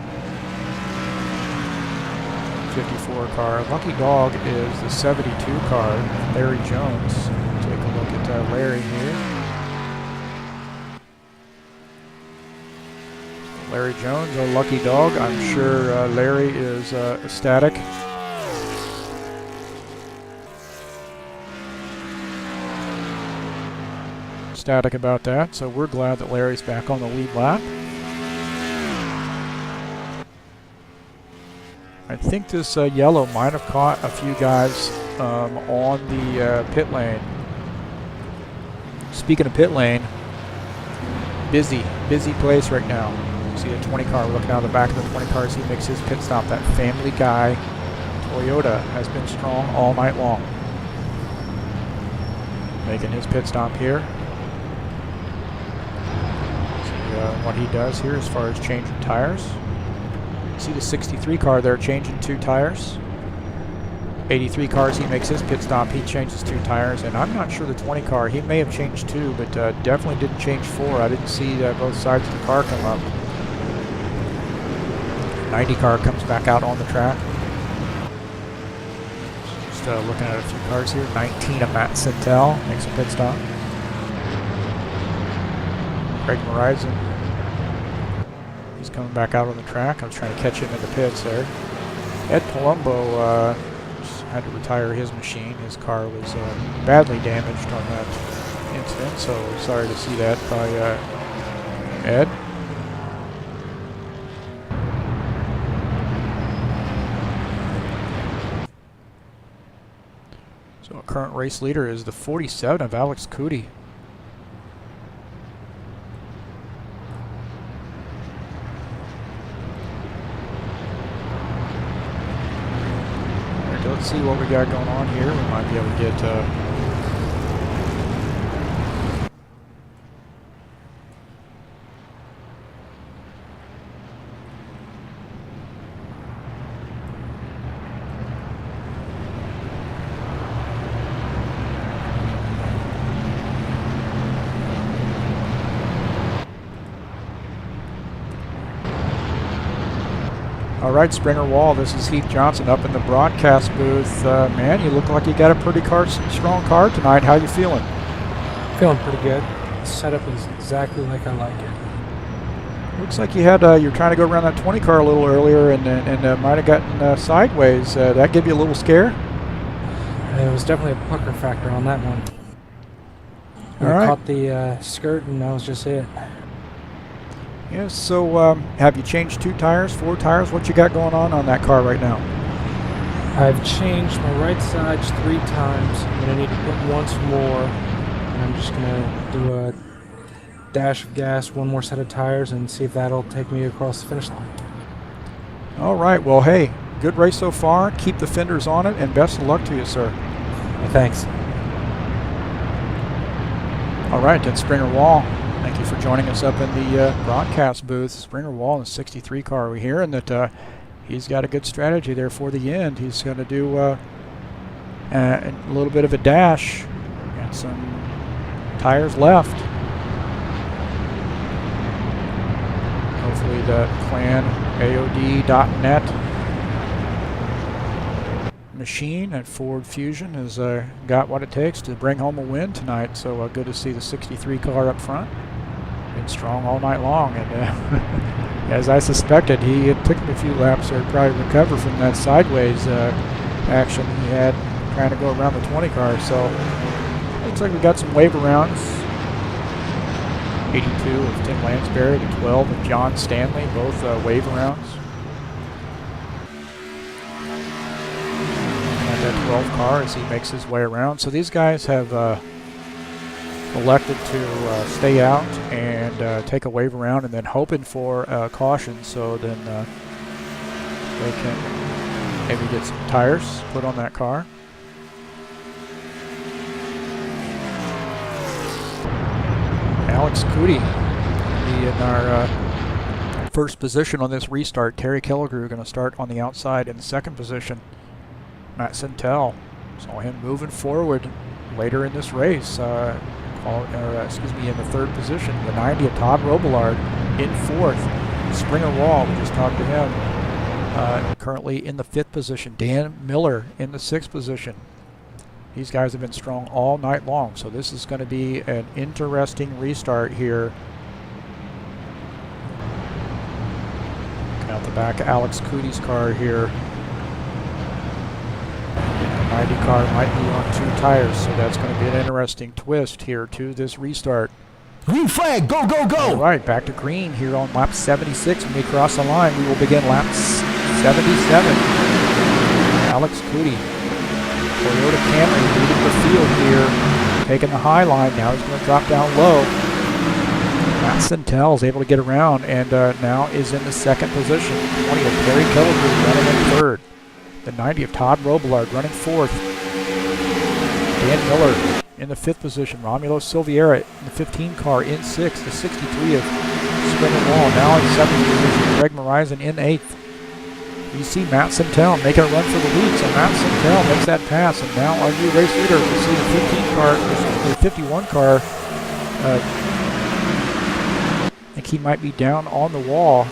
54 car. Lucky dog is the 72 car, Larry Jones. Take a look at Larry here. Larry Jones, a lucky dog. I'm sure Larry is ecstatic. Ecstatic about that. So we're glad that Larry's back on the lead lap. I think this yellow might have caught a few guys on the pit lane. Speaking of pit lane, busy place right now. See a 20 car looking out of the back of the 20 cars. He makes his pit stop. That Family Guy Toyota has been strong all night long. Making his pit stop here. See what he does here as far as changing tires. See the 63 car there changing 2 tires. 83 cars, he makes his pit stop. He changes 2 tires. And I'm not sure the 20 car, he may have changed 2, but definitely didn't change 4. I didn't see both sides of the car come up. 90 car comes back out on the track. Just looking at a few cars here. 19 of Matt Sintel makes a pit stop. Craig Morizon, he's coming back out on the track. I was trying to catch him in the pits there. Ed Palumbo just had to retire his machine. His car was badly damaged on that incident, so sorry to see that by Ed. So our current race leader is the 47 of Alex Cootie. Let's see what we got going on here. We might be able to get all right, Springer Wall, this is Heath Johnson up in the broadcast booth. Man, you look like you got a pretty strong car tonight. How you feeling? Feeling pretty good. The setup is exactly like I like it. Looks like you had you're trying to go around that 20 car a little earlier and might have gotten sideways. That give you a little scare? It was definitely a pucker factor on that one. All right. I caught the skirt and that was just it. Yeah, so have you changed 2 tires, 4 tires? What you got going on that car right now? I've changed my right sides 3 times. I'm going to need to put once more. And I'm just going to do a dash of gas, 1 more set of tires, and see if that'll take me across the finish line. All right, well, hey, good race so far. Keep the fenders on it, and best of luck to you, sir. Thanks. All right, then Springer Wall. Thank you for joining us up in the broadcast booth. Springer Wall in the 63 car. We're hearing that he's got a good strategy there for the end. He's going to do a little bit of a dash. Got some tires left. Hopefully the ClanAOD.net machine at Ford Fusion has got what it takes to bring home a win tonight. So good to see the 63 car up front. Been strong all night long, and as I suspected, it took him a few laps there to probably recover from that sideways action he had trying to go around the 20 car. So looks like we got some wave arounds. 82 of Tim Lansbury, the 12 of John Stanley, both wave arounds. And that 12 car as he makes his way around. So these guys have elected to stay out and take a wave around, and then hoping for caution, so then they can maybe get some tires put on that car. Alex Cootie in our first position on this restart. Terry Killigrew going to start on the outside in the second position. Matt Centel saw him moving forward later in this race. In the third position. The 90 of Todd Robillard in fourth. Springer Wall, we just talked to him, currently in the fifth position. Dan Miller in the sixth position. These guys have been strong all night long, so this is going to be an interesting restart here. Out the back of Alex Cootie's car here. 90 car might be on two tires, so that's going to be an interesting twist here to this restart. Green flag, go, go, go! All right, back to green here on lap 76. When we cross the line, we will begin lap 77. Alex Cootie, Toyota Camry leading the field here, taking the high line. Now he's going to drop down low. Matt Centel is able to get around and now is in the second position. 20 of Terry Killigrew running in third. The 90 of Todd Robillard running fourth. Dan Miller in the fifth position. Romulo Silviera in the 15 car in sixth. The 63 of Springer Wall now in seventh position. Greg Morizon in eighth. You see Matt Centel making a run for the lead. So Matt Centel makes that pass, and now our new race leader. We see the 15 car, the 51 car. I think he might be down on the wall.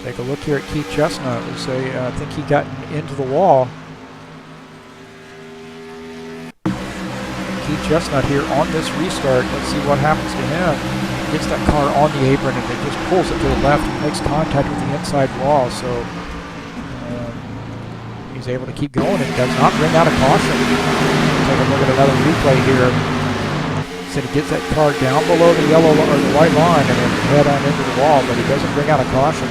Take a look here at Keith Chestnut. We say, I think he got into the wall. Keith Chestnut here on this restart. Let's see what happens to him. Gets that car on the apron and it just pulls it to the left and makes contact with the inside wall. So he's able to keep going and does not bring out a caution. Take a look at another replay here. So he gets that car down below the yellow or the white line and then head on into the wall, but he doesn't bring out a caution.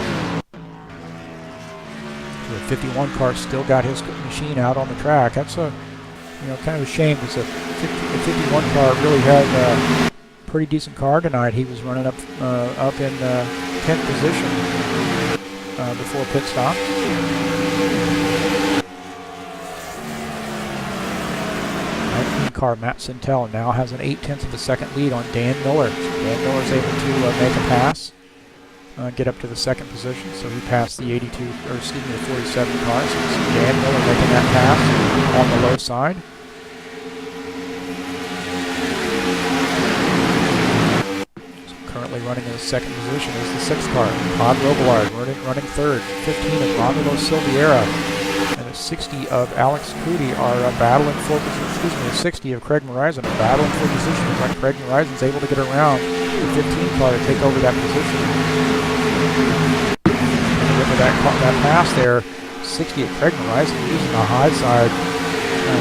The 51 car still got his machine out on the track. That's kind of a shame because the 51 car really had a pretty decent car tonight. He was running up in 10th position before pit stop. 19 car Matt Centel now has an 8/10 of a second lead on Dan Miller. So Dan Miller is able to make a pass. Get up to the second position, so he passed the 47 car. So you see Dan Miller making that pass on the low side. So currently running in the second position is the sixth car, Todd Robillard, running third. 15 of Romulo Silviera and the 60 of Alex Cootie are battling for position. The 60 of Craig Morizon are battling for position. It's like Craig Morizon's able to get around the 15 car to take over that position. Look at that pass there. 60 of Craig Morizon using the high side,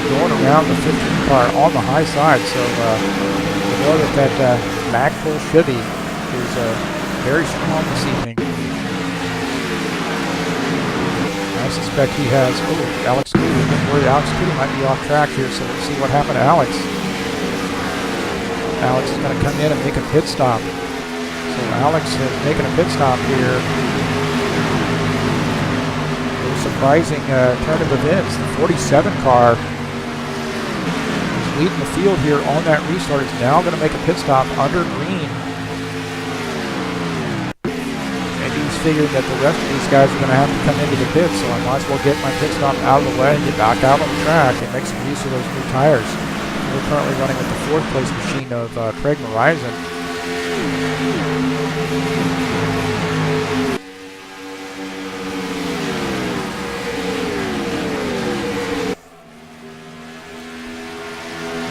going around the 15 car on the high side. So you know that Magpul Chevy is very strong this evening. I suspect he has. Alex Cootie. I'm worried Alex Cootie might be off track here. So let's see what happened to Alex. Alex is going to come in and make a pit stop. So Alex is making a pit stop here. A little surprising turn of events. The 47 car is leading the field here on that restart. Is now going to make a pit stop under green. Maybe he's figuring that the rest of these guys are going to have to come into the pit, so I might as well get my pit stop out of the way and get back out on the track and make some use of those new tires. We're currently running with the 4th place machine of Craig Morizon.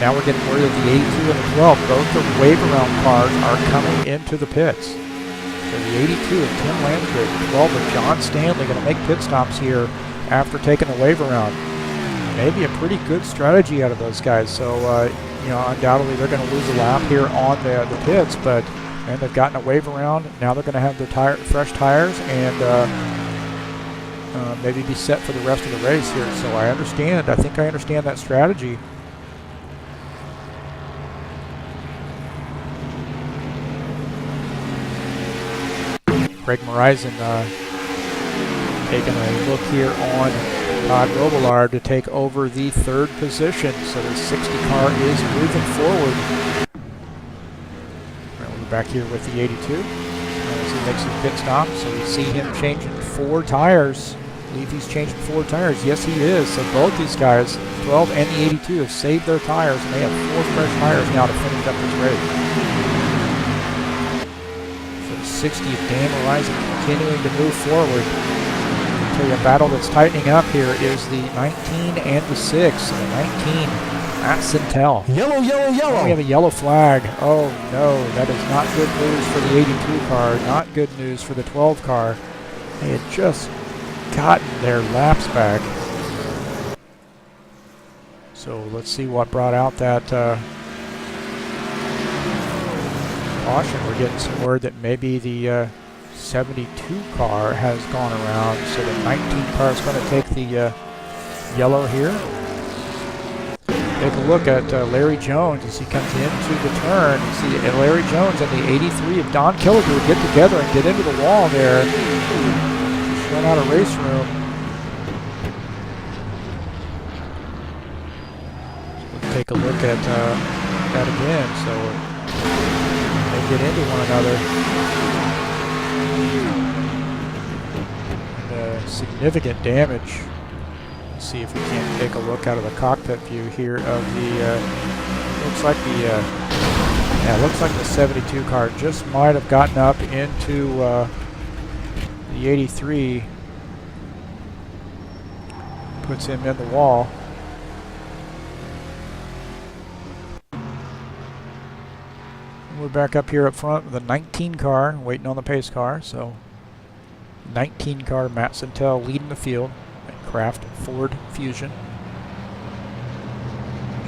Now we're getting word that the 82 and the 12, both the wave-around cars are coming into the pits. So the 82 of Tim Landry, the 12 of John Stanley going to make pit stops here after taking the wave-around. Maybe a pretty good strategy out of those guys. So, you know, undoubtedly they're going to lose a lap here on the pits, but and they've gotten a wave-around. Now they're going to have their fresh tires and maybe be set for the rest of the race here. So I understand. I think I understand that strategy. Craig Morizon taking a look here on Todd Robillard to take over the 3rd position. So the 60 car is moving forward. We're back here with the 82 as he makes his pit stop. So we see him changing 4 tires. I believe he's changing 4 tires. Yes, he is. So both these guys, 12 and the 82, have saved their tires, and they have 4 fresh tires now to finish up this race. 60 of Dan Morizon continuing to move forward. I'll tell you, a battle that's tightening up here is the 19 and the 6. So the 19, Matt Sintel. Yellow, yellow, yellow. Oh, we have a yellow flag. Oh no, that is not good news for the 82 car. Not good news for the 12 car. They had just gotten their laps back. So let's see what brought out that caution. We're getting some word that maybe the 72 car has gone around, so the 19 car is going to take the yellow here. Take a look at Larry Jones as he comes into the turn. You see Larry Jones and the 83 of Don Killiger get together and get into the wall there. Just run out of race room. So we'll take a look at that again. So they get into one another. And, significant damage. Let's see if we can't take a look out of the cockpit view here of the. Looks like the. Yeah, looks like the 72 car just might have gotten up into the 83. Puts him in the wall. We're back up here up front with the 19 car, waiting on the pace car. So 19 car, Matt Sintel leading the field at Kraft Ford Fusion.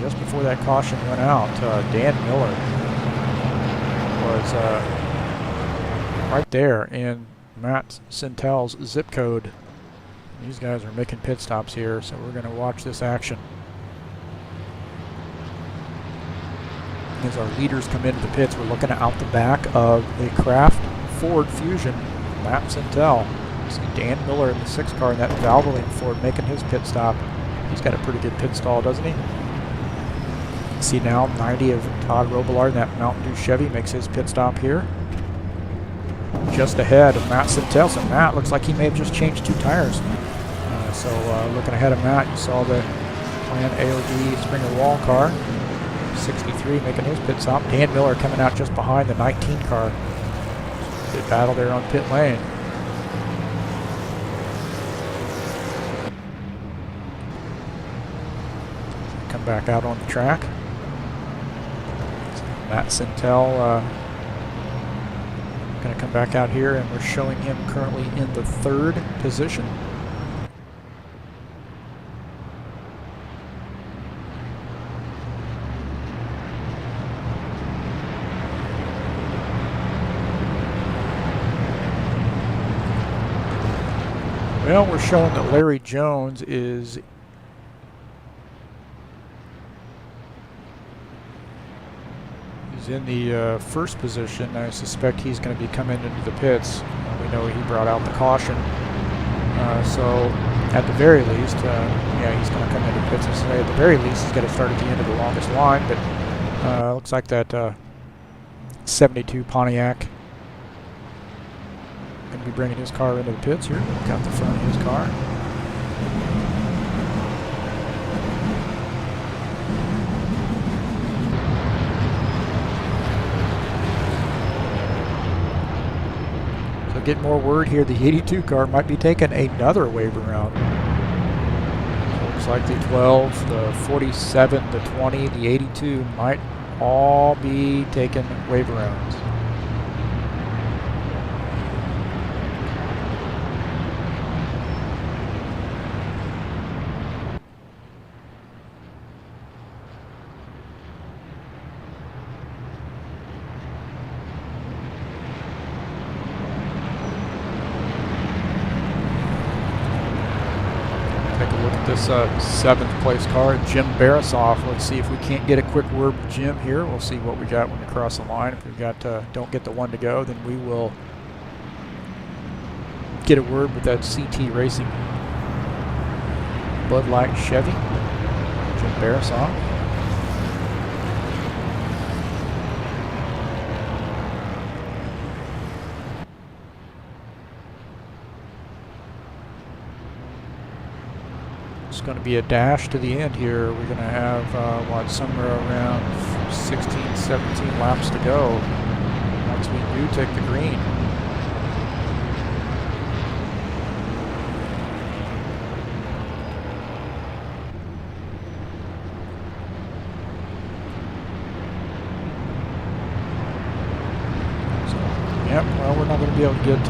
Just before that caution went out, Dan Miller was right there in Matt Sintel's zip code. These guys are making pit stops here, so we're going to watch this action. As our leaders come into the pits, we're looking out the back of the Kraft Ford Fusion. Matt Sintel. See Dan Miller in the 6 car in that Valvoline Ford making his pit stop. He's got a pretty good pit stall, doesn't he? See now 90 of Todd Robillard in that Mountain Dew Chevy makes his pit stop here. Just ahead of Matt Sintel. So Matt looks like he may have just changed 2 tires. So looking ahead of Matt, you saw the Plan AOD Springer Wall car. 63 making his pit stop. Dan Miller coming out just behind the 19 car. Good battle there on pit lane. Come back out on the track. Matt Sintel going to come back out here, and we're showing him currently in the 3rd position. Well, we're showing that Larry Jones is He's in the first position. I suspect he's going to be coming into the pits. We know he brought out the caution. So at the very least, yeah, he's going to come into pits and say at the very least he's got to start at the end of the longest line. But looks like that 72 Pontiac going to be bringing his car into the pits here. Got the front of his car. Get more word here, the 82 car might be taking another wave around. So looks like the 12, the 47, the 20, the 82 might all be taking wave arounds. This 7th place car, Jim Barasoff. Let's see if we can't get a quick word with Jim here. We'll see what we got when we cross the line. If we got don't get the one to go, then we will get a word with that CT Racing Bud Light Chevy, Jim Barasoff. It's going to be a dash to the end here. We're going to have, what, somewhere around 16, 17 laps to go once we do take the green. So, yep, well, we're not going to be able to get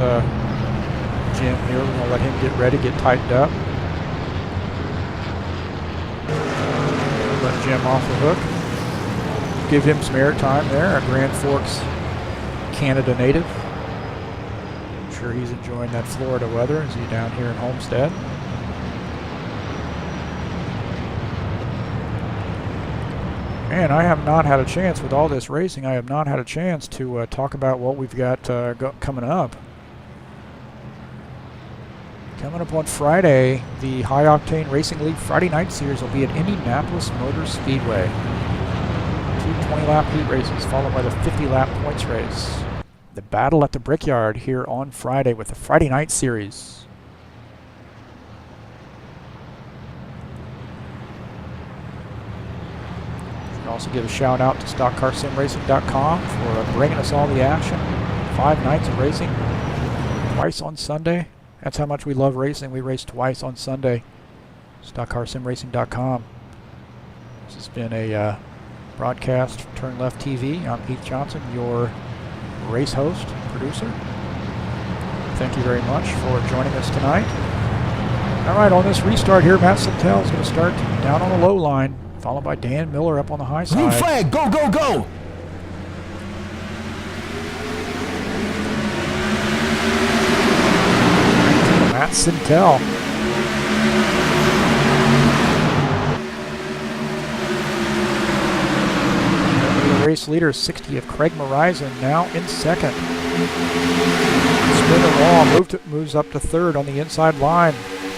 Jim here. We're going to let him get ready, get tightened up. Let Jim off the hook. Give him some air time there. A Grand Forks, Canada native. I'm sure he's enjoying that Florida weather as he's down here in Homestead. And I have not had a chance with all this racing. I have not had a chance to talk about what we've got coming up. Coming up on Friday, the High Octane Racing League Friday Night Series will be at Indianapolis Motor Speedway. 2 20-lap heat races, followed by the 50-lap points race. The battle at the Brickyard here on Friday with the Friday Night Series. Should also give a shout out to StockCarSimRacing.com for bringing us all the action. 5 nights of racing, twice on Sunday. That's how much we love racing. We race twice on Sunday. StockCarSimRacing.com. This has been a broadcast from TurnLeftTV. I'm Heath Johnson, your race host, producer. Thank you very much for joining us tonight. All right, on this restart here, Matt Sintel is going to start down on the low line, followed by Dan Miller up on the high side. Green flag, go, go, go! Matt Sintel. The race leader, 60 of Craig Morrison, now in second. Spinner Wall moves up to third on the inside line.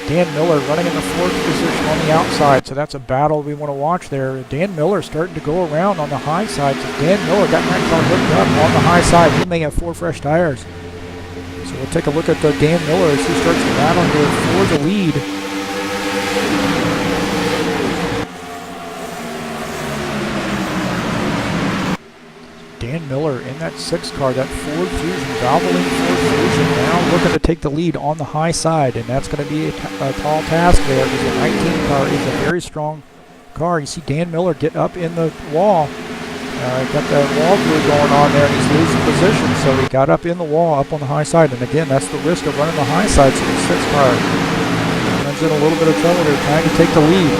Dan Miller running in the 4th position on the outside, so that's a battle we want to watch there. Dan Miller starting to go around on the high side, so Dan Miller got that car hooked up on the high side. He may have 4 fresh tires. So we'll take a look at Dan Miller as he starts to battle here for the lead. Dan Miller in that 6 car, that Ford Fusion, Valvoline Ford Fusion, now looking to take the lead on the high side, and that's going to be a tall task there because the 19 car is a very strong car. You see Dan Miller get up in the wall. Got that wall glue going on there, and he's losing position, so he got up in the wall, up on the high side, and again, that's the risk of running the high side, so the 6 car runs in a little bit of trouble there trying to take the lead.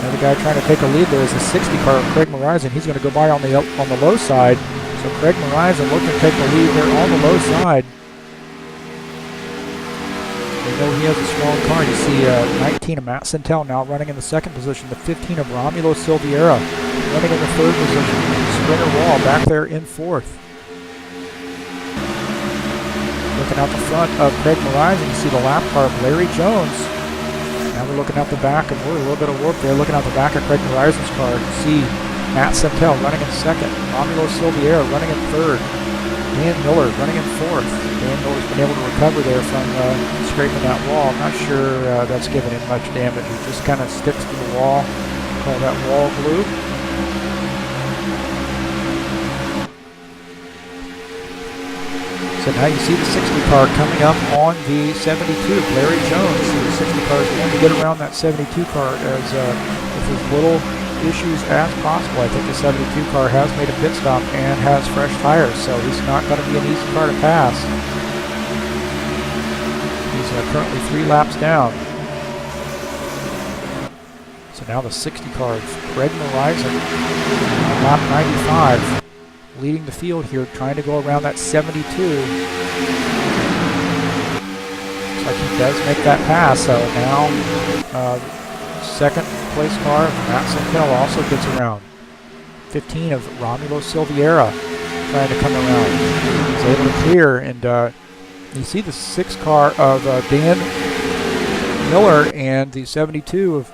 Another guy trying to take a lead there is the 60 car of Craig Morrison. He's going to go by on the low side, so Craig Morrison looking to take the lead there on the low side. We know he has a strong car. You see 19 of Matt Santel now running in the second position. The 15 of Romulo Silveira running in the third position. Sprinter Wall back there in fourth. Looking out the front of Craig Morizon, you see the lap car of Larry Jones. Now we're looking out the back, and we're a little bit of warp there. Looking out the back of Craig Morizon's car, you see Matt Santel running in second. Romulo Silveira running in third. Dan Miller running in fourth. Dan Miller's been able to recover there from scraping that wall. I'm not sure that's given him much damage. He just kind of sticks to the wall. Call that wall glue. So now you see the 60 car coming up on the 72 of Larry Jones. So the 60 car is going to get around that 72 car as with as little issues as possible. I think the 72 car has made a pit stop and has fresh tires, so he's not going to be an easy car to pass. He's currently 3 laps down. So now the 60 car is Craig Morizon on lap 95. Leading the field here, trying to go around that 72. Looks like he does make that pass. So now, second place car, Matt Santel also gets around. 15 of Romulo Silveira trying to come around. He's able to clear, and you see the 6 car of Dan Miller and the 72 of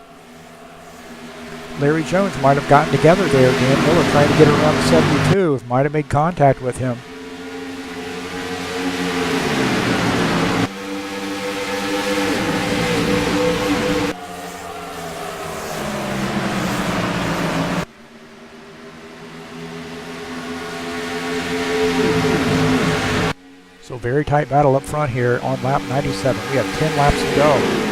Larry Jones might have gotten together there. Dan Miller trying to get around the 72, might have made contact with him. So very tight battle up front here on lap 97. We have 10 laps to go.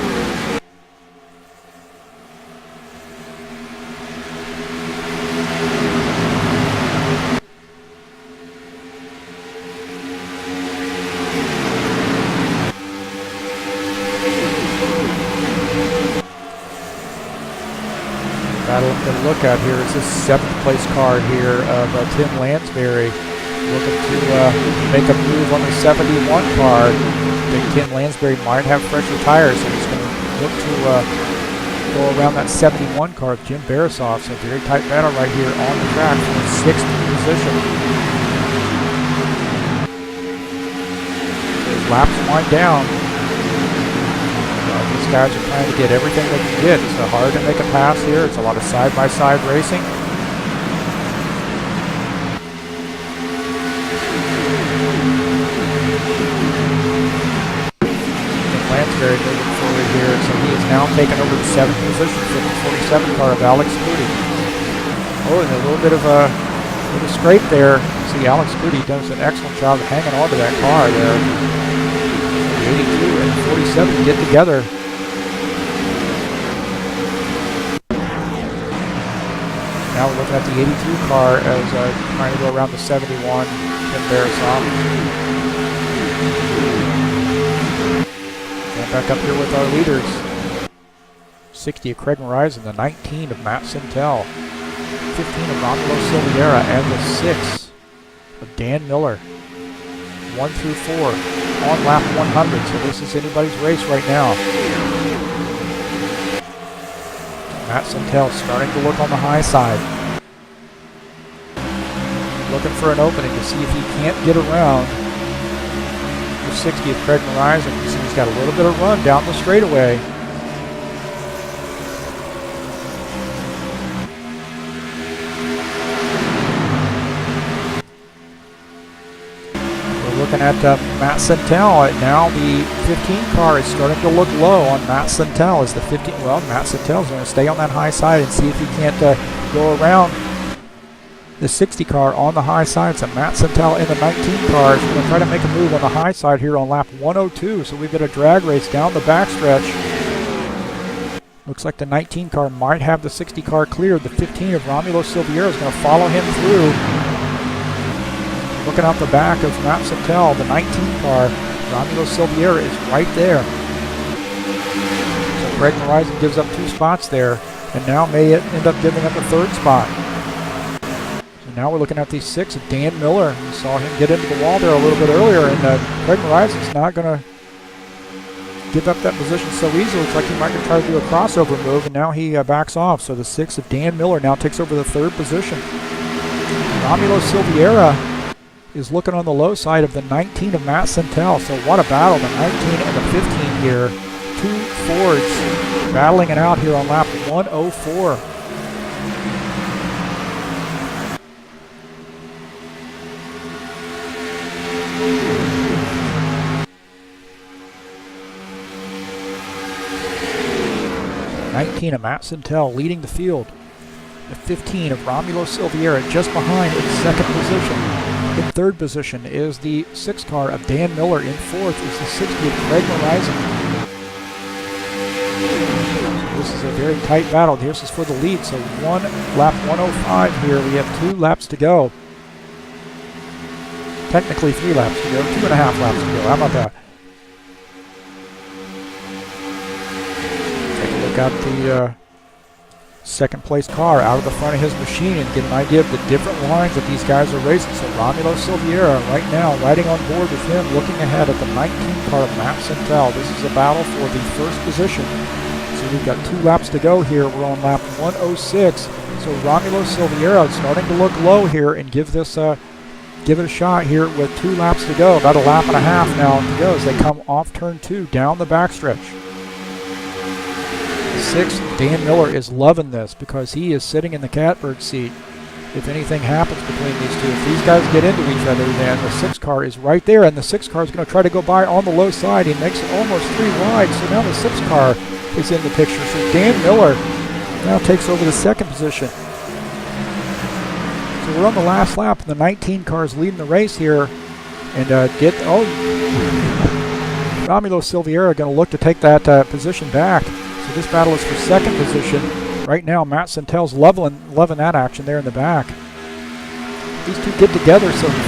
Battle I'm going to look at here is this 7th place car here of Tim Lansbury, looking to make a move on the 71 car. I think Tim Lansbury might have fresher tires, so he's going to look to go around that 71 car of Jim Barasoff. So very tight battle right here on the track for the 6th position. As laps wind down, these guys are trying to get everything they can get. It's hard to make a pass here. It's a lot of side-by-side racing. Lansbury moving forward here, so he is now taking over the 7th position for the 47 car of Alex Cootie. Oh, and a little bit of a scrape there. See, Alex Cootie does an excellent job of hanging on to that car there. The 82 and the 47 get together. Now we're looking at the 82 car as trying to go around the 71, Jim Barasoff. And back up here with our leaders. 60 of Craig Morizon, the 19 of Matt Santel, 15 of Romulo Silveira, and the 6 of Dan Miller. 1 through 4 on lap 100, so this is anybody's race right now. Matt Santel starting to look on the high side. Looking for an opening to see if he can't get around the 60 of Craig Morizon. You see he's got a little bit of run down the straightaway. Looking at Matt Santel. Now the 15 car is starting to look low on Matt Santel. As the 15, well, Matt Santel's going to stay on that high side and see if he can't go around the 60 car on the high side. So Matt Santel in the 19 car is going to try to make a move on the high side here on lap 102. So we've got a drag race down the backstretch. Looks like the 19 car might have the 60 car cleared. The 15 of Romulo Silveira is going to follow him through. Looking out the back of Matt Santel, the 19 car, Romulo Silveira is right there. So Craig Morizon gives up 2 spots there, and now may end up giving up a 3rd spot. So now we're looking at the 6 of Dan Miller. We saw him get into the wall there a little bit earlier, and Craig Morizon's not going to give up that position so easily. Looks like he might try to do a crossover move, and now he backs off. So the 6 of Dan Miller now takes over the 3rd position. Romulo Silveira is looking on the low side of the 19 of Matt Santel. So what a battle, the 19 and the 15 here. 2 Fords battling it out here on lap 104. of Matt Santel leading the field. The 15 of Romulo Silveira just behind in 2nd position. In 3rd position is the 6 car of Dan Miller. In 4th is the 60 of Craig Horizon. This is a very tight battle. This is for the lead. So lap 105 here. We have 2 laps to go. Technically 3 laps to go. 2.5 laps to go. How about that? Got the 2nd place car out of the front of his machine and get an idea of the different lines that these guys are racing. So Romulo Silveira right now riding on board with him, looking ahead at the 19 car of Matt Santel. This is a battle for the 1st position. So we've got 2 laps to go here. We're on lap 106. So Romulo Silveira starting to look low here and give it a shot here with 2 laps to go. About a lap and a half now to go as they come off turn 2 down the backstretch. 6, Dan Miller is loving this because he is sitting in the catbird seat. If anything happens between these two, if these guys get into each other, then the 6 car is right there, and the 6 car is going to try to go by on the low side. He makes it almost 3 wide, so now the 6 car is in the picture. So Dan Miller now takes over the 2nd position. So we're on the last lap, and the 19 car is leading the race here. And Romulo Silveira going to look to take that position back. So this battle is for 2nd position. Right now, Matt Santel's loving that action there in the back. These two get together, so the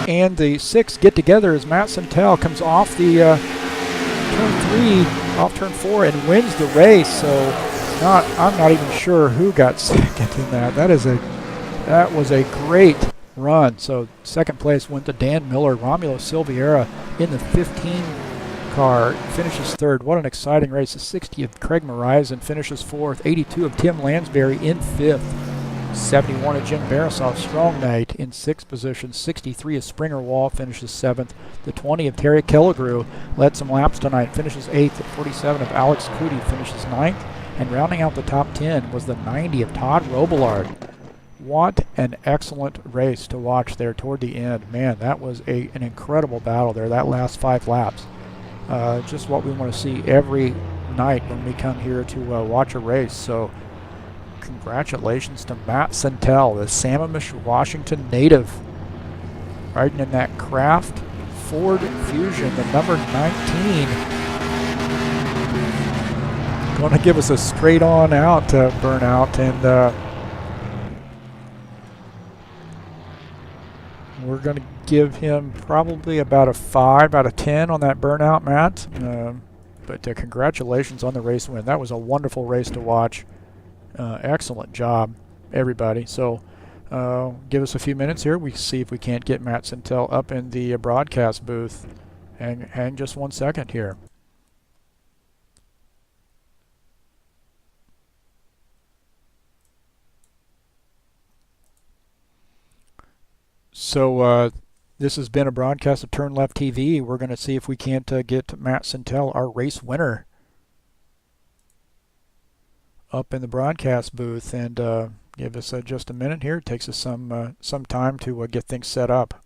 15 and the 6 get together as Matt Santel comes off the turn 3, off turn 4, and wins the race. So I'm not even sure who got second in that. That was a great run. So 2nd place went to Dan Miller. Romulo Silveira in the 15 car finishes 3rd. What an exciting race. The 60 of Craig Horizon finishes 4th. 82 of Tim Lansbury in 5th. 71 of Jim Barasoff, strong night in 6th position. 63 of Springer Wall finishes 7th. The 20 of Terry Killigrew led some laps tonight, finishes 8th. The 47 of Alex Cootie finishes 9th. And rounding out the top 10 was the 90 of Todd Robillard. What an excellent race to watch there toward the end. Man, that was an incredible battle there, that last 5 laps. Just what we want to see every night when we come here to watch a race. So congratulations to Matt Santel, the Sammamish, Washington native, riding in that Craft Ford Fusion, the number 19. Going to give us a straight on out burnout, and we're going to give him probably about a 5 out of 10 on that burnout, Matt. But congratulations on the race win. That was a wonderful race to watch. Excellent job, everybody. So give us a few minutes here. We see if we can't get Matt Santel up in the broadcast booth. Hang just 1 second here. So this has been a broadcast of Turn Left TV. We're going to see if we can't get Matt Santel, our race winner, up in the broadcast booth, and give us just a minute here. It takes us some time to get things set up.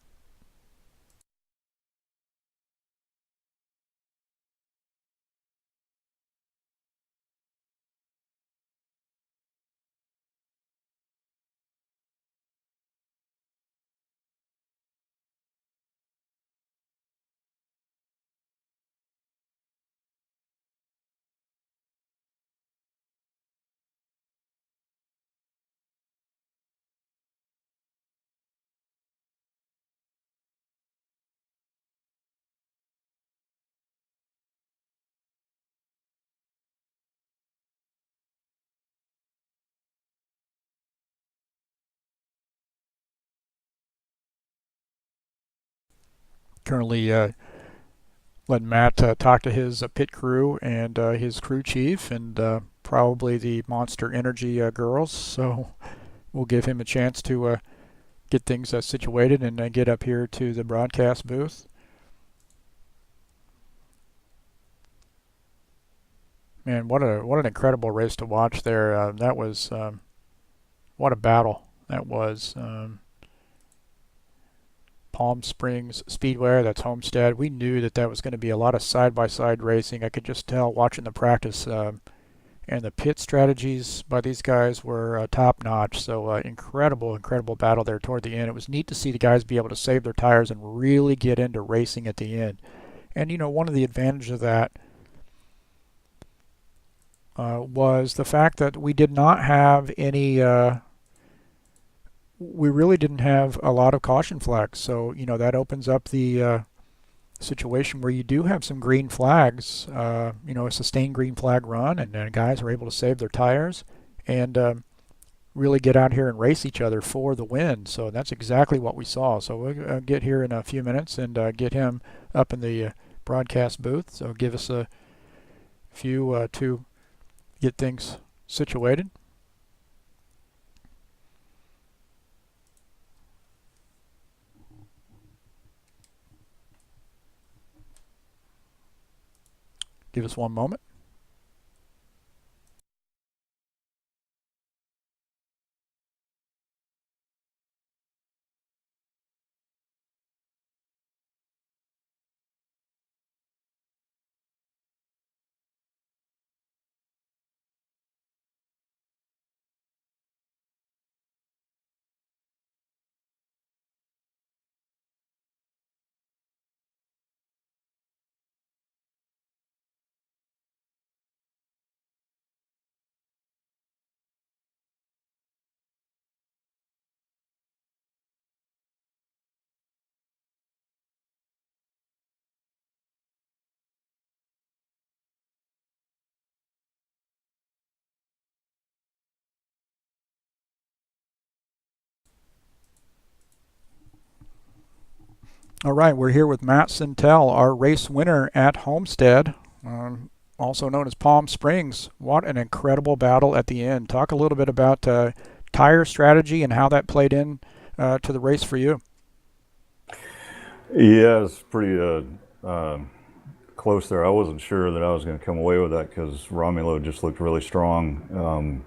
Currently let Matt talk to his pit crew and his crew chief and probably the Monster Energy girls. So we'll give him a chance to get things situated and get up here to the broadcast booth. Man, what an incredible race to watch there. That was what a battle that was. Palm Springs Speedway, that's Homestead. We knew that was going to be a lot of side-by-side racing. I could just tell watching the practice, and the pit strategies by these guys were top-notch. So incredible battle there toward the end. It was neat to see the guys be able to save their tires and really get into racing at the end. And, one of the advantages of that was the fact that we did not have any we really didn't have a lot of caution flags. So, that opens up the situation where you do have some green flags, a sustained green flag run, and guys are able to save their tires and really get out here and race each other for the win. So that's exactly what we saw. So we'll get here in a few minutes and get him up in the broadcast booth. So give us a few to get things situated. Give us one moment. All right, we're here with Matt Sintel, our race winner at Homestead, also known as Palm Springs. What an incredible battle at the end. Talk a little bit about tire strategy and how that played in to the race for you. Yeah, it's pretty close there. I wasn't sure that I was going to come away with that because Romulo just looked really strong.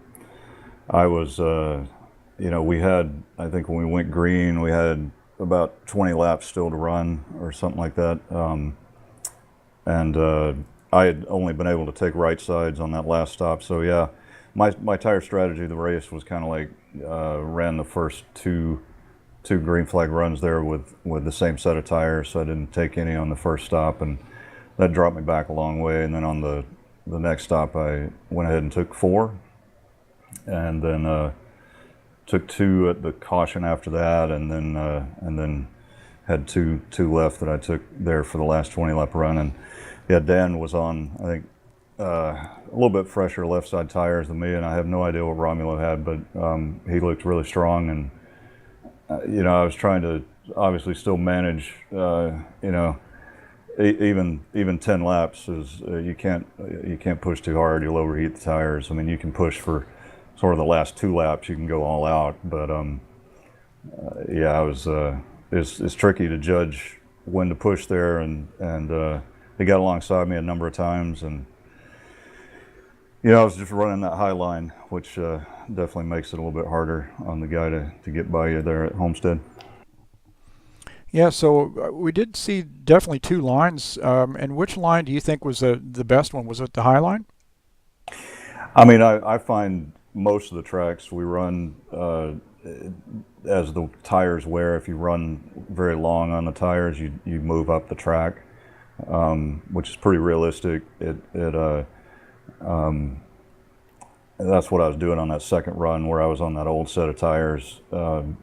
I was, we had, I think when we went green, we had about 20 laps still to run or something like that. I had only been able to take right sides on that last stop. So yeah, my tire strategy of the race was kind of like ran the first two green flag runs there with the same set of tires. So I didn't take any on the first stop, and that dropped me back a long way. And then on the next stop, I went ahead and took 4, and then took 2 at the caution after that, and then had two left that I took there for the last 20 lap run. And yeah, Dan was on, I think, a little bit fresher left side tires than me, and I have no idea what Romulo had, but he looked really strong. And I was trying to obviously still manage, even 10 laps is you can't push too hard. You'll overheat the tires. I mean, you can push for sort of the last 2 laps, you can go all out, but it's tricky to judge when to push there, and he got alongside me a number of times, and I was just running that high line, which definitely makes it a little bit harder on the guy to get by you there at Homestead. Yeah, so we did see definitely 2 lines, and which line do you think was the best one? Was it the high line? I mean, I find most of the tracks we run as the tires wear. If you run very long on the tires, you move up the track, which is pretty realistic. That's what I was doing on that second run where I was on that old set of tires, headed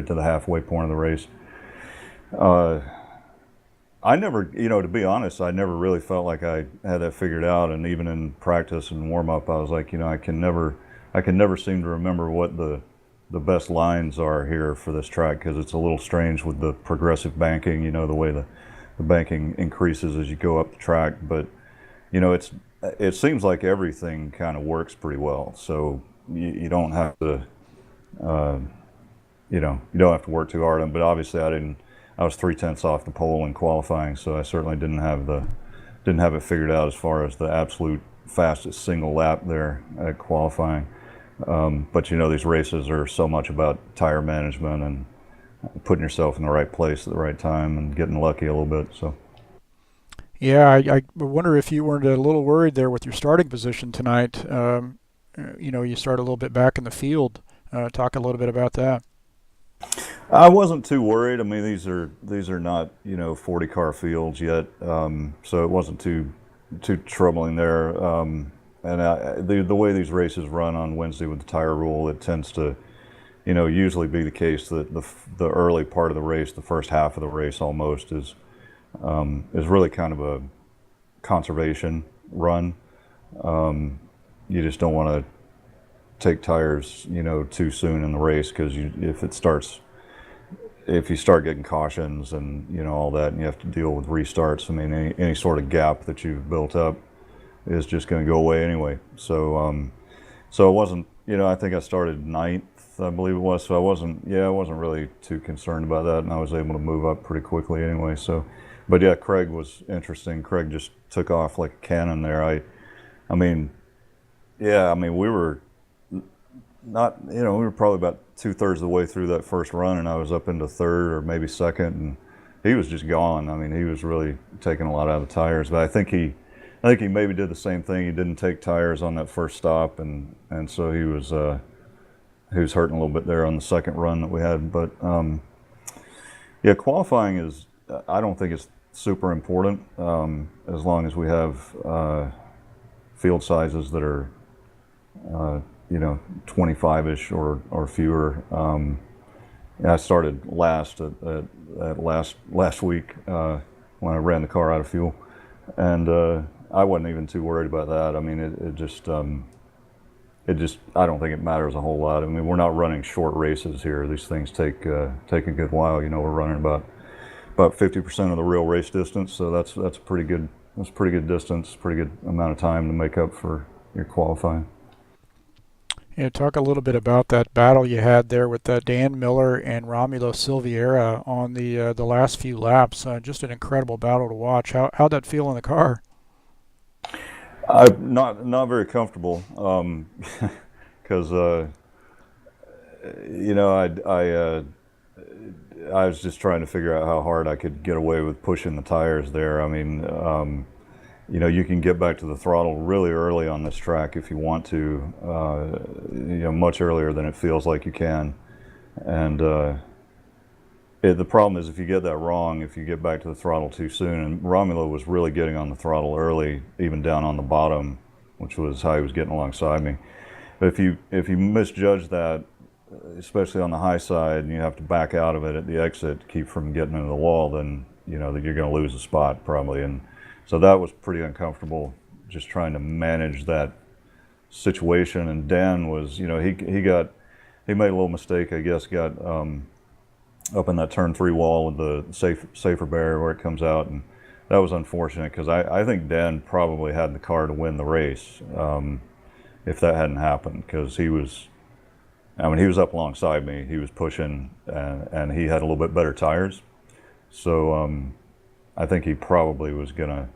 to the halfway point of the race. I never, to be honest, I never really felt like I had that figured out. And even in practice and warm up, I was like, I can never seem to remember what the best lines are here for this track, because it's a little strange with the progressive banking, the way the banking increases as you go up the track. But you know, it seems like everything kind of works pretty well. So you don't have to, you know, you don't have to work too hard on. But obviously, I was 3/10 off the pole in qualifying, so I certainly didn't have it figured out as far as the absolute fastest single lap there at qualifying. But you know, these races are so much about tire management and putting yourself in the right place at the right time and getting lucky a little bit. So. Yeah, I wonder if you weren't a little worried there with your starting position tonight. You know, you start a little bit back in the field. Talk a little bit about that. I wasn't too worried. I mean, these are not, you know, 40-car fields yet, so it wasn't too troubling there. And the way these races run on Wednesday with the tire rule, it tends to, you know, usually be the case that the early part of the race, the first half of the race almost, is really kind of a conservation run. You just don't want to take tires, you know, too soon in the race, because if you start getting cautions and, you know, all that, and you have to deal with restarts, I mean, any sort of gap that you've built up is just going to go away anyway. So so it wasn't, you know, I think I started 9th, I believe it was, so I wasn't really too concerned about that, and I was able to move up pretty quickly anyway. So, but yeah, Craig was interesting. Craig just took off like a cannon there. I mean, yeah, I mean, we were not, you know, we were probably about 2/3 of the way through that first run, and I was up into 3rd or maybe 2nd, and he was just gone. I mean, he was really taking a lot out of the tires. But I think he maybe did the same thing. He didn't take tires on that first stop, and so he was hurting a little bit there on the second run that we had. But yeah, qualifying is, I don't think it's super important, as long as we have field sizes that are you know, 25-ish or fewer. I started last at last week when I ran the car out of fuel, and I wasn't even too worried about that. I mean, it just I don't think it matters a whole lot. I mean, we're not running short races here. These things take a good while. You know, we're running about 50% of the real race distance, so that's pretty good. That's pretty good distance, pretty good amount of time to make up for your qualifying. Yeah, talk a little bit about that battle you had there with Dan Miller and Romulo Silveira on the last few laps. Just an incredible battle to watch. How'd that feel in the car? Not very comfortable, because you know, I was just trying to figure out how hard I could get away with pushing the tires there. I mean, you know, you can get back to the throttle really early on this track if you want to, you know, much earlier than it feels like you can. And the problem is, if you get that wrong, if you get back to the throttle too soon, and Romulo was really getting on the throttle early, even down on the bottom, which was how he was getting alongside me. But if you misjudge that, especially on the high side, and you have to back out of it at the exit to keep from getting into the wall, then you know that you're going to lose a spot probably. And so that was pretty uncomfortable, just trying to manage that situation. And Dan was, you know, he made a little mistake, I guess, got up in that turn 3 wall with the safer barrier where it comes out, and that was unfortunate, because I think Dan probably had the car to win the race if that hadn't happened, because he was up alongside me, he was pushing, and he had a little bit better tires. So I think he probably was gonna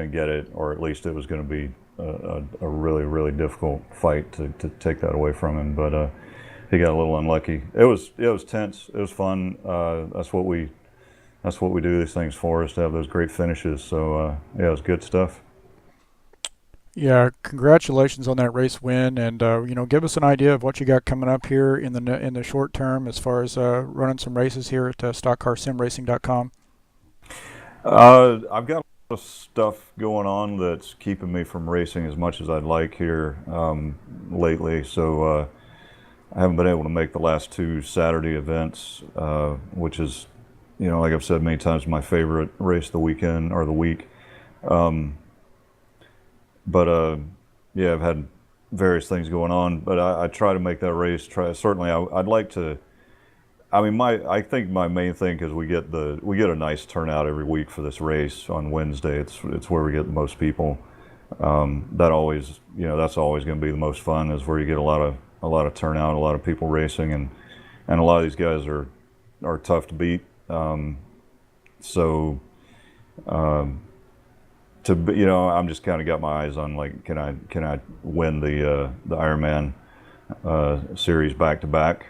get it, or at least it was going to be a really, really difficult fight to take that away from him. But he got a little unlucky. It was tense. It was fun. That's what we do these things for, is to have those great finishes. So yeah, it was good stuff. Yeah, congratulations on that race win, and you know, give us an idea of what you got coming up here in the short term, as far as running some races here at StockCarSimRacing.com. I've got a lot of stuff going on that's keeping me from racing as much as I'd like here lately. So I haven't been able to make the last 2 Saturday events, which is, you know, like I've said many times, my favorite race of the weekend or the week. But yeah, I've had various things going on, but I try to make that race. Certainly, I'd like to. I mean, I think my main thing is we get a nice turnout every week for this race on Wednesday. It's where we get the most people. That always, that's always going to be the most fun, is where you get a lot of turnout, a lot of people racing, and a lot of these guys are tough to beat. So I'm just kind of got my eyes on, like, can I win the IronMan series back to back?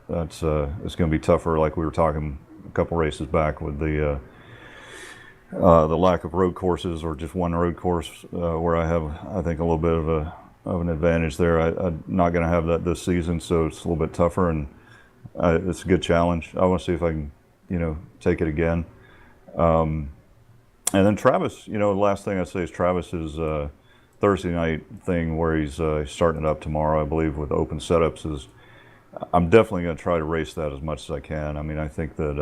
It's going to be tougher, like we were talking a couple races back, with the lack of road courses, or just one road course, where I have, I think, a little bit of an advantage there. I'm not going to have that this season, so it's a little bit tougher, and it's a good challenge. I want to see if I can, take it again. And then Travis, the last thing I'd say is Travis's Thursday night thing, where he's starting it up tomorrow, I believe, with open setups. Is I'm definitely going to try to race that as much as I can. I mean, I think that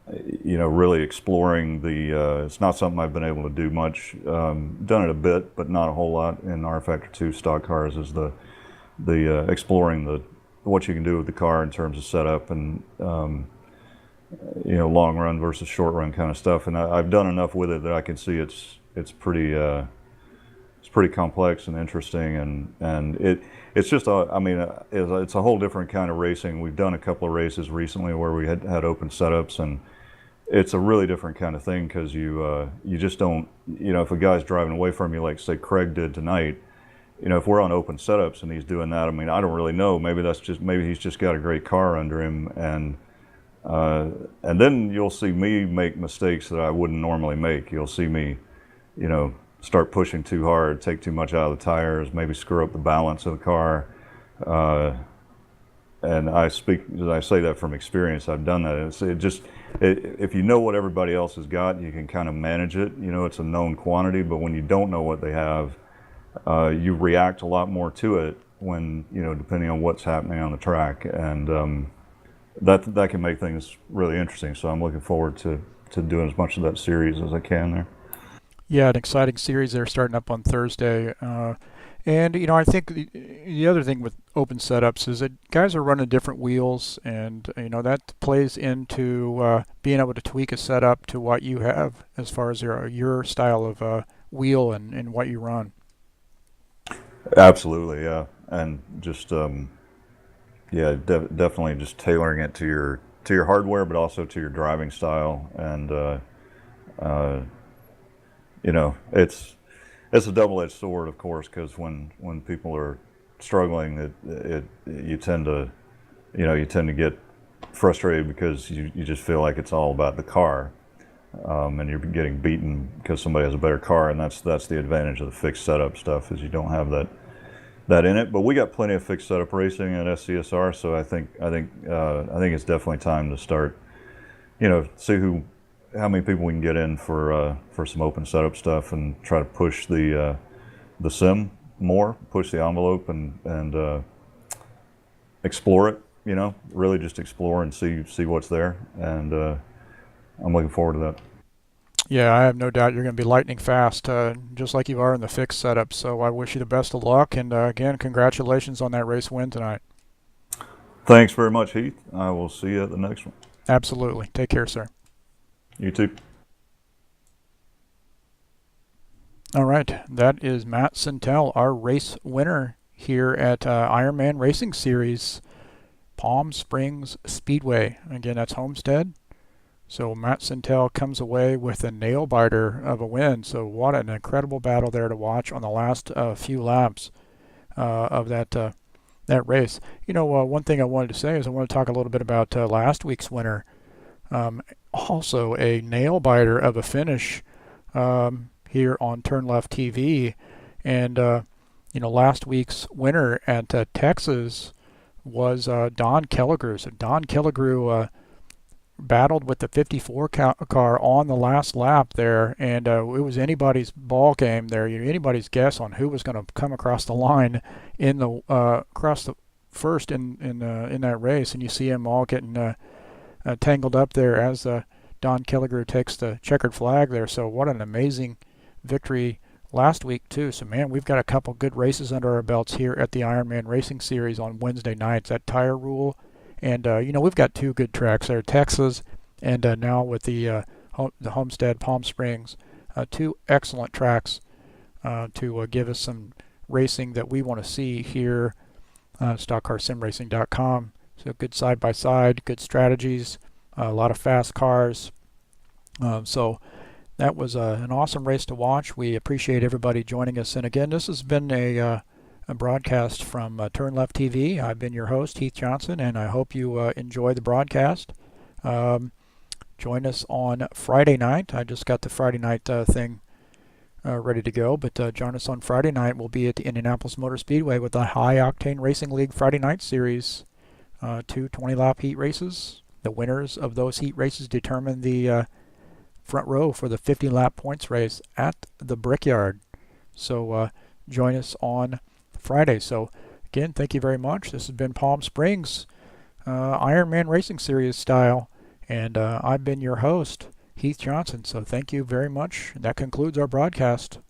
really exploring it's not something I've been able to do much. Done it a bit, but not a whole lot in rFactor 2 stock cars. Is the exploring what you can do with the car in terms of setup and long run versus short run kind of stuff. And I've done enough with it that I can see it's pretty complex and interesting, and it's just it's a whole different kind of racing. We've done a couple of races recently where we had open setups, and it's a really different kind of thing, because you just don't, if a guy's driving away from you, like say Craig did tonight, if we're on open setups and he's doing that, I mean, I don't really know. Maybe he's just got a great car under him, and then you'll see me make mistakes that I wouldn't normally make. You'll see me, start pushing too hard, take too much out of the tires, maybe screw up the balance of the car. And I say that from experience. I've done that. If you know what everybody else has got, you can kind of manage it. It's a known quantity, but when you don't know what they have, you react a lot more to it when, depending on what's happening on the track. And that can make things really interesting. So I'm looking forward to doing as much of that series as I can there. Yeah, an exciting series there starting up on Thursday. And, I think the other thing with open setups is that guys are running different wheels, and, that plays into being able to tweak a setup to what you have as far as your style of wheel and what you run. Absolutely, yeah. And just, definitely just tailoring it to your hardware, but also to your driving style. And, it's a double-edged sword, of course, because when people are struggling, you tend to get frustrated because you just feel like it's all about the car, and you're getting beaten because somebody has a better car, and that's the advantage of the fixed setup stuff, is you don't have that in it. But we got plenty of fixed setup racing at SCSR, so I think it's definitely time to start, see how many people we can get in for some open setup stuff, and try to push the sim more, push the envelope, and explore it. Really just explore and see what's there, and I'm looking forward to that. Yeah, I have no doubt you're going to be lightning fast, just like you are in the fixed setup. So I wish you the best of luck, and again, congratulations on that race win tonight. Thanks very much, Heath. I will see you at the next one. Absolutely. Take care, sir. You too. All right, that is Matt Sintel, our race winner here at IronMan Racing Series, Palm Springs Speedway. Again, that's Homestead. So Matt Sintel comes away with a nail-biter of a win. So what an incredible battle there to watch on the last few laps of that race. One thing I wanted to say is I want to talk a little bit about last week's winner. Also a nail-biter of a finish here on TurnLeftTV. And, last week's winner at Texas was Don Kelligrew. So Don Kelligrew battled with the 54 car on the last lap there, and it was anybody's ball game there. Anybody's guess on who was going to come across the line in the across the first in that race, and you see them all getting tangled up there as Don Kelligrew takes the checkered flag there. So what an amazing victory last week too. So man, we've got a couple good races under our belts here at the IronMan Racing Series on Wednesday nights. That tire rule And we've got two good tracks there, Texas, and now with the Homestead Palm Springs, two excellent tracks to give us some racing that we want to see here. StockCarSimRacing.com. So good side by side, good strategies, a lot of fast cars. So that was an awesome race to watch. We appreciate everybody joining us. And again, this has been a broadcast from TurnLeftTV. I've been your host, Heath Johnson, and I hope you enjoy the broadcast. Join us on Friday night. I just got the Friday night thing ready to go, but join us on Friday night. We'll be at the Indianapolis Motor Speedway with the High Octane Racing League Friday Night Series. Two 20-lap heat races. The winners of those heat races determine the front row for the 50-lap points race at the Brickyard. So join us on Friday. So again, thank you very much. This has been Palm Springs IronMan Racing Series style, and I've been your host, Heath Johnson. So thank you very much. That concludes our broadcast.